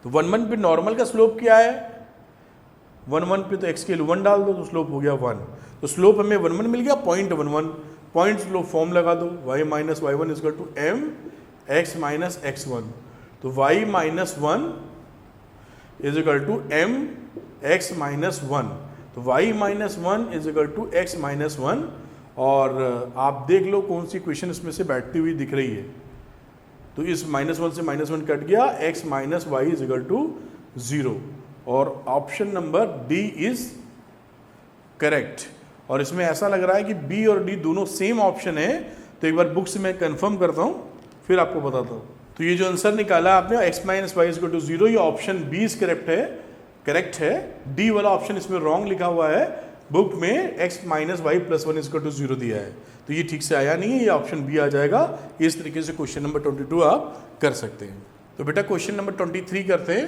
तो 1,1 पे नॉर्मल का स्लोप क्या है, 1,1 पे तो x के लिए 1 डाल दो, तो स्लोप हो गया 1। तो स्लोप हमें 1,1 मिल गया, पॉइंट 1,1, पॉइंट स्लोप फॉर्म लगा दो, y - y1 is equal to m x - x1। तो y - 1 is equal to m x - 1। तो y - 1 is equal to x - 1। और आप देख लो कौन सी क्वेश्चन इसमें से बैठती हुई दिख रही है। तो इस -1 से -1 कट गया, x - y is equal to 0। और option number D is correct. और इसमें ऐसा लग रहा है कि बी और डी दोनों सेम ऑप्शन है। तो एक बार बुक से मैं कंफर्म करता हूँ, फिर आपको बताता हूँ। तो ये जो आंसर निकाला आपने x - y is equal to 0, ये ऑप्शन बी इज करेक्ट है। डी वाला ऑप्शन इसमें रॉन्ग लिखा हुआ है, बुक में x - y + 1 is equal to 0 दिया है, तो ये ठीक से आया नहीं है, ये ऑप्शन बी आ जाएगा। इस तरीके से क्वेश्चन नंबर 22 आप कर सकते हैं। तो बेटा क्वेश्चन नंबर 23 करते हैं।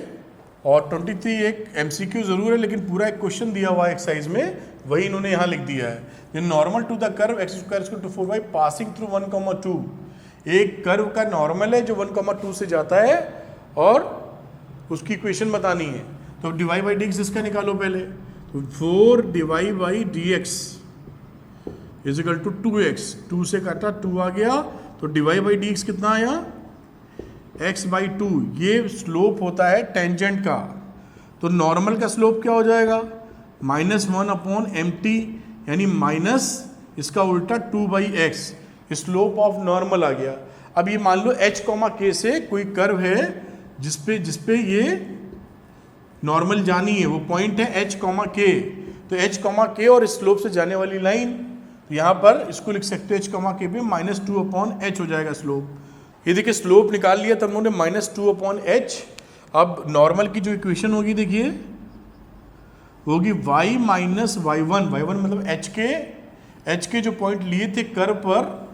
और 23 एक MCQ जरूर है, लेकिन पूरा एक क्वेश्चन दिया हुआ है एक्सरसाइज में, वही इन्होंने यहाँ लिख दिया है। Normal to the curve x² = 4y passing through 1,2। एक कर्व का नॉर्मल है जो 1,2 से जाता है और उसकी इक्वेशन बतानी है। तो डिवाई बाई डी एक्स इसका निकालो पहले। तो 4 D Y by D X is equal to 2x, 2 से काटा 2 आ गया, तो डिवाई बाई डी एक्स कितना आया, x/2। ये स्लोप होता है टेंजेंट का। तो नॉर्मल का स्लोप क्या हो जाएगा, -1/mt, यानी माइनस इसका उल्टा 2/x, स्लोप ऑफ नॉर्मल आ गया। अब ये मान लो h, k से कोई कर्व है जिसपे ये नॉर्मल जानी है, वो पॉइंट है h, k। तो h, k और स्लोप से जाने वाली लाइन, तो यहाँ पर इसको लिख सकते हो h, k पे -2/h हो जाएगा स्लोप। ये देखिए स्लोप निकाल लिया तब उन्होंने -2/h। अब नॉर्मल की जो इक्वेशन होगी देखिए, होगी y - y1, y1 मतलब h के जो पॉइंट लिए थे कर्व पर,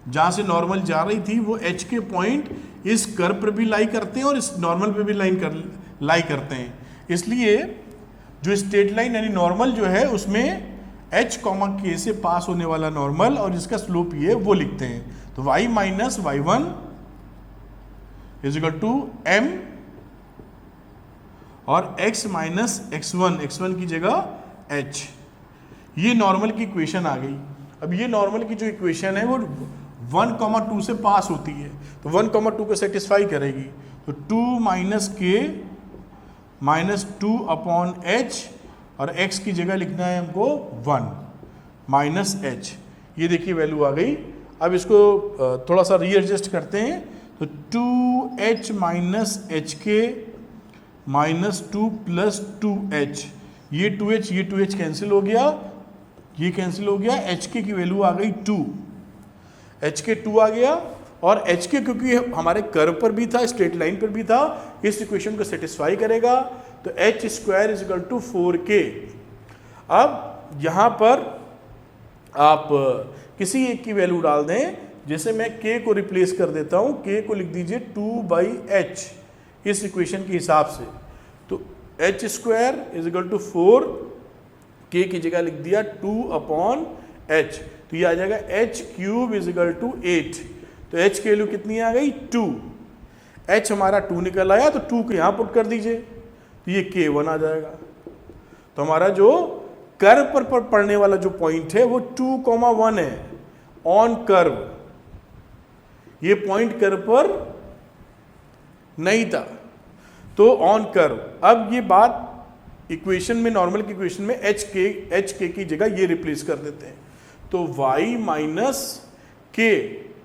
जहाँ से नॉर्मल जा रही थी, वो h के पॉइंट इस कर्व पर भी लाई करते हैं और इस नॉर्मल पे भी लाई करते हैं। इसलिए जो स्ट्रेट लाइन यानी नॉर्मल जो है उसमें h, k से पास होने वाला नॉर्मल और जिसका स्लोप ये वो लिखते हैं। तो y - y1 is equal to m और x - x1 की जगह h। ये नॉर्मल की इक्वेशन आ गई। अब ये नॉर्मल की जो इक्वेशन है वो 1,2 से पास होती है, तो 1,2 को सेटिस्फाई करेगी। तो 2 - k - 2/h और x की जगह लिखना है हमको 1 - h। ये देखिए वैल्यू आ गई। अब इसको थोड़ा सा रीएडजस्ट करते हैं। तो 2h - hk -2 + 2h, ये 2h कैंसिल हो गया, ये कैंसिल हो गया, hk की वैल्यू आ गई 2, hk 2 आ गया। और hk क्योंकि हमारे कर्व पर भी था, स्ट्रेट लाइन पर भी था, इस इक्वेशन को सेटिस्फाई करेगा। तो h² = 4k। अब यहाँ पर आप किसी एक की वैल्यू डाल दें, जैसे मैं k को रिप्लेस कर देता हूँ, k को लिख दीजिए 2/h इस इक्वेशन के हिसाब से। तो h² = 4, k की जगह लिख दिया 2/h। तो तो ये आ जाएगा H cube is equal to 8। तो एच की वैल्यू कितनी आ गई 2। एच हमारा 2 निकल आया तो 2 को यहाँ पुट कर दीजिए तो ये K1 आ जाएगा। तो हमारा जो कर्व पर पड़ने वाला जो पॉइंट है वो 2,1 है ऑन कर्व। ये पॉइंट कर्व पर नहीं था तो ऑन कर्व। अब ये बात इक्वेशन में, नॉर्मल की इक्वेशन में एच के की जगह ये रिप्लेस कर देते हैं। तो y माइनस के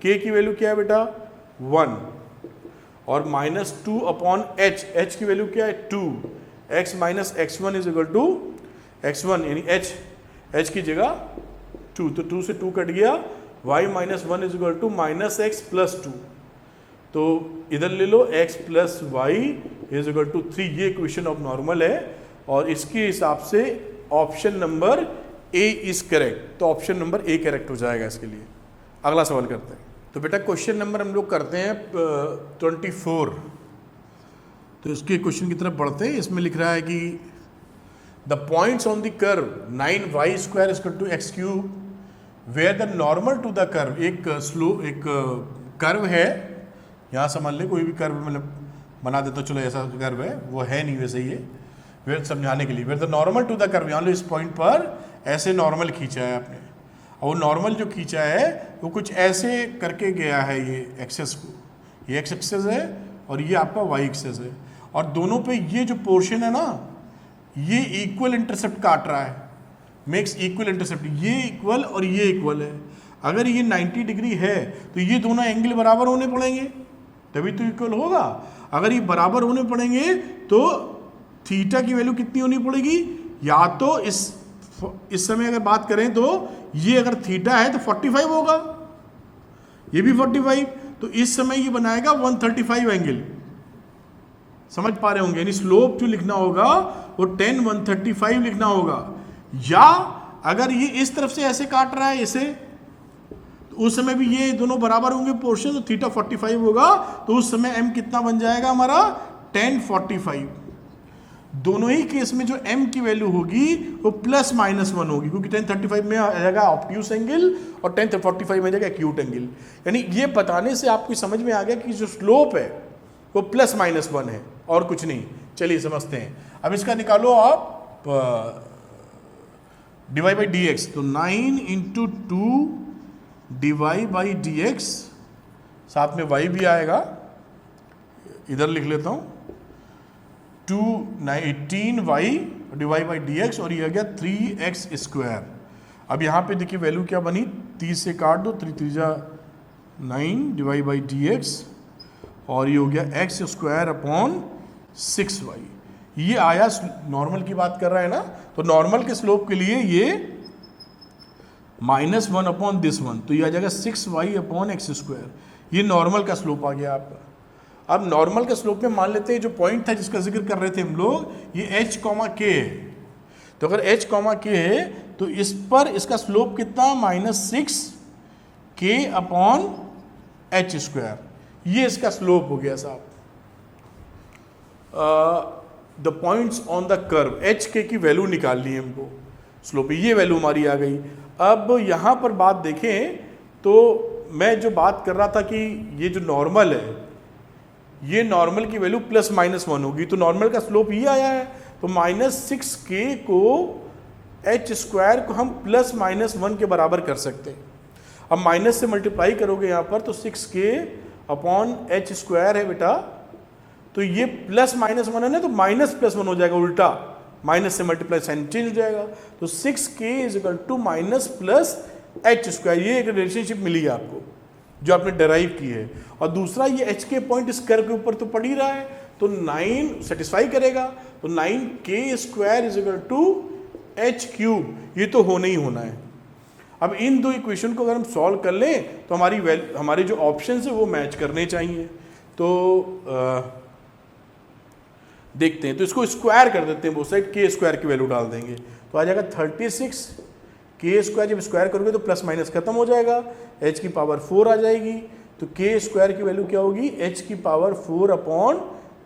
की वैल्यू क्या है बेटा 1 और -2 अपॉन एच की वैल्यू क्या है 2। x माइनस x1 is equal to x1 यानी h की जगह 2। तो 2 से 2 कट गया। y minus 1 is equal to minus x plus 2। तो इधर ले लो x प्लस वाई इज इक्वल टू 3। ये इक्वेशन ऑफ नॉर्मल है और इसके हिसाब से option number A is correct. तो ऑप्शन नंबर ए करेक्ट हो जाएगा इसके लिए। अगला सवाल करते हैं। तो बेटा क्वेश्चन नंबर हम लोग करते हैं 24। तो इसके क्वेश्चन की तरफ बढ़ते हैं। इसमें लिख रहा है कि the points on the curve 9y square is equal to x cube where the normal to the curve. एक कर्व है, यहाँ समझ ले कोई भी कर्व मतलब बना देता, चलो ऐसा कर्व है, वो है नहीं वैसे ही है, वेयर समझाने के लिए। Where the normal to the curve, यहाँ लो इस पॉइंट पर ऐसे नॉर्मल खींचा है आपने और वो नॉर्मल जो खींचा है वो कुछ ऐसे करके गया है। ये एक्सेस को, ये एक्स एक्सेस है और ये आपका वाई एक्सेस है और दोनों पे ये जो पोर्शन है ना ये इक्वल इंटरसेप्ट काट रहा है, मेक्स इक्वल इंटरसेप्ट। ये इक्वल और ये इक्वल है। अगर ये 90 डिग्री है तो ये दोनों एंगल बराबर होने पड़ेंगे तभी तो इक्वल होगा। अगर ये बराबर होने पड़ेंगे तो थीटा की वैल्यू कितनी होनी पड़ेगी, या तो इस समय अगर बात करें तो ये अगर थीटा है तो 45 होगा, ये भी 45, तो इस समय ये बनाएगा 135 एंगल। समझ पा रहे होंगे, यानी स्लोप जो लिखना होगा वो 10 135 लिखना होगा। या अगर ये इस तरफ से ऐसे काट रहा है ऐसे, तो उस समय भी ये दोनों बराबर होंगे पोर्शन, तो थीटा 45 होगा। तो उस समय m कितना बन जाएगा हमारा 1045। दोनों ही केस में जो m की वैल्यू होगी वो प्लस माइनस 1 होगी, क्योंकि 1035 में आ जाएगा ऑब्ट्यूस एंगल और 1045 में आ जाएगा एक्यूट एंगल। यानी ये बताने से आपको समझ में आ गया कि जो स्लोप है वो प्लस माइनस 1 है और कुछ नहीं। चलिए समझते हैं। अब इसका निकालो आप डिवाइड बाई डी एक्स। तो 9 into 2 divide by D x, साथ में y भी आएगा, इधर लिख लेता हूँ 18y divide by D x और ये आ गया 3x स्क्वायर। अब यहाँ पे देखिए वैल्यू क्या बनी, 30 से काट दो, 3 3 9 डिवाइड बाई डी एक्स और ये हो गया x स्क्वायर अपॉन 6y। ये आया, नॉर्मल की बात कर रहा है ना, तो नॉर्मल के स्लोप के लिए ये -1 अपॉन दिस वन, तो ये आ जाएगा 6y अपॉन एक्स स्क्वायर। ये नॉर्मल का स्लोप आ गया आपका। अब नॉर्मल के स्लोप में मान लेते हैं जो पॉइंट था जिसका जिक्र कर रहे थे हम लोग, ये h, k है। तो अगर h, k है तो इस पर इसका स्लोप कितना -6k अपॉन एच स्क्वायर, ये इसका स्लोप हो गया साहब। The points on the curve, H के की वैल्यू निकाल ली हमको, स्लोप ये वैल्यू हमारी आ गई। अब यहाँ पर बात देखें तो मैं जो बात कर रहा था कि ये जो नॉर्मल है, ये नॉर्मल की वैल्यू +-1 होगी, तो नॉर्मल का स्लोप ये आया है। तो -6k को एच स्क्वायर को हम +-1 के बराबर कर सकते हैं। अब माइनस से मल्टीप्लाई करोगे यहाँ पर तो 6k अपॉन एच स्क्वायर है बेटा, तो ये +-1 है ना, तो -+1 हो जाएगा, उल्टा माइनस से मल्टीप्लाई साइन चेंज हो जाएगा। तो 6k is equal to -+h square. ये एक रिलेशनशिप मिली है आपको जो आपने डेराइव की है। और दूसरा ये एच के पॉइंट इस कर्व के ऊपर तो पड़ ही रहा है, तो 9 सेटिस्फाई करेगा। तो 9k square is equal to h cube, ये तो होना ही होना है। अब इन दो इक्वेशन को अगर हम सॉल्व कर लें तो हमारे जो ऑप्शन है वो मैच करने चाहिए। तो देखते हैं, तो इसको स्क्वायर कर देते हैं, वो साइड k स्क्वायर की वैल्यू डाल देंगे तो आ जाएगा 36। k स्क्वायर जब स्क्वायर करोगे तो प्लस माइनस खत्म हो जाएगा, h की पावर 4 आ जाएगी। तो k स्क्वायर की वैल्यू क्या होगी, h की पावर 4 अपॉन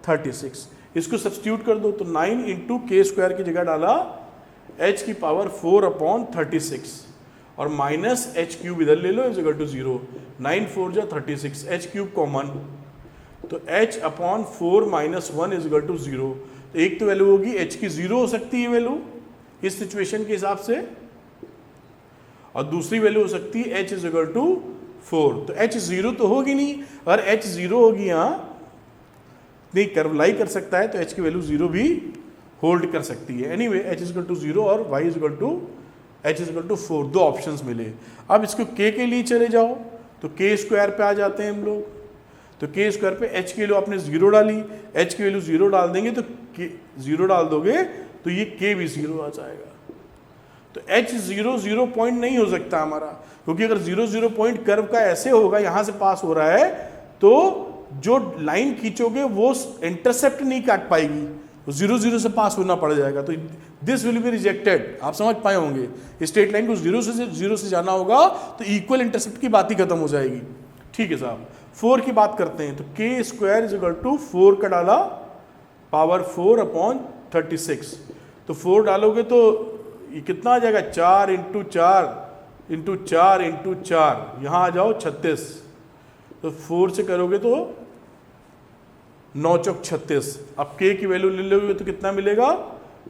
36। इसको सब्स्टिट्यूट कर दो, तो 9 इंटू k स्क्वायर की जगह डाला h की पावर 4 अपॉन 36 और माइनस एच क्यूब इधर ले लो इज इक्वल टू 0, 9 4 जा 36, एच क्यूब कॉमन, तो h upon 4 minus 1 is equal to 0। तो एक तो वैल्यू होगी h की 0 हो सकती है वैल्यू इस सिचुएशन के हिसाब से, और दूसरी वैल्यू हो सकती है h इज इक्वल टू 4। तो h 0 तो होगी नहीं, अगर h 0 होगी यहाँ नहीं कर्व लाई कर सकता है तो h की वैल्यू 0 भी होल्ड कर सकती है। Anyway h is equal to 0 और y is equal to h is equal to 4, दो ऑप्शंस मिले। अब इसको k के लिए चले जाओ तो k स्क्वायर पे आ जाते हैं हम लोग, तो k स्क्वायर पे h की वैल्यू आपने 0 डाली, h की वैल्यू 0 डाल देंगे तो k 0 डाल दोगे तो ये k भी 0 आ जाएगा। तो h 0 0 पॉइंट नहीं हो सकता हमारा, क्योंकि अगर 0 0 पॉइंट कर्व का ऐसे होगा यहां से पास हो रहा है तो जो लाइन खींचोगे वो इंटरसेप्ट नहीं काट पाएगी, 0 0 से पास होना पड़ जाएगा, तो दिस विल बी रिजेक्टेड। आप समझ पाए होंगे, स्ट्रेट लाइन को 0 से जाना होगा तो इक्वल इंटरसेप्ट की बात ही खत्म हो जाएगी। ठीक है साहब, 4 की बात करते हैं, तो k square is equal to 4 का डाला पावर 4 अपॉन 36, तो 4 डालोगे तो ये कितना आ जाएगा 4 इंटू 4 इंटू 4 इंटू 4, यहाँ आ जाओ 36, तो 4 से करोगे तो 9 चौक 36। अब k की वैल्यू ले लोगे तो कितना मिलेगा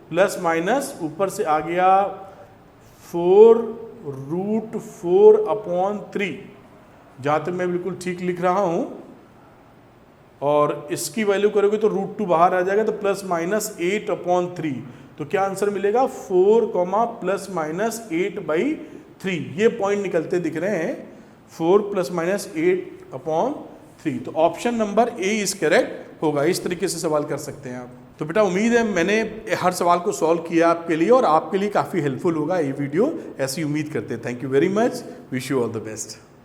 प्लस माइनस ऊपर से आ गया 4 रूट 4 अपॉन 3, जहाँ तक मैं बिल्कुल ठीक लिख रहा हूँ, और इसकी वैल्यू करोगे तो रूट 2 बाहर आ जाएगा तो प्लस माइनस 8 अपॉन 3, तो क्या आंसर मिलेगा 4 प्लस माइनस 8/3, ये पॉइंट निकलते दिख रहे हैं 4 प्लस माइनस 8 अपॉन 3, तो option number A is correct होगा। इस तरीके से सवाल कर सकते हैं आप। तो बेटा उम्मीद है मैंने हर सवाल को सॉल्व किया आपके लिए और आपके लिए काफ़ी हेल्पफुल होगा ये वीडियो, ऐसी उम्मीद करते हैं। Thank you very much, wish you all the best.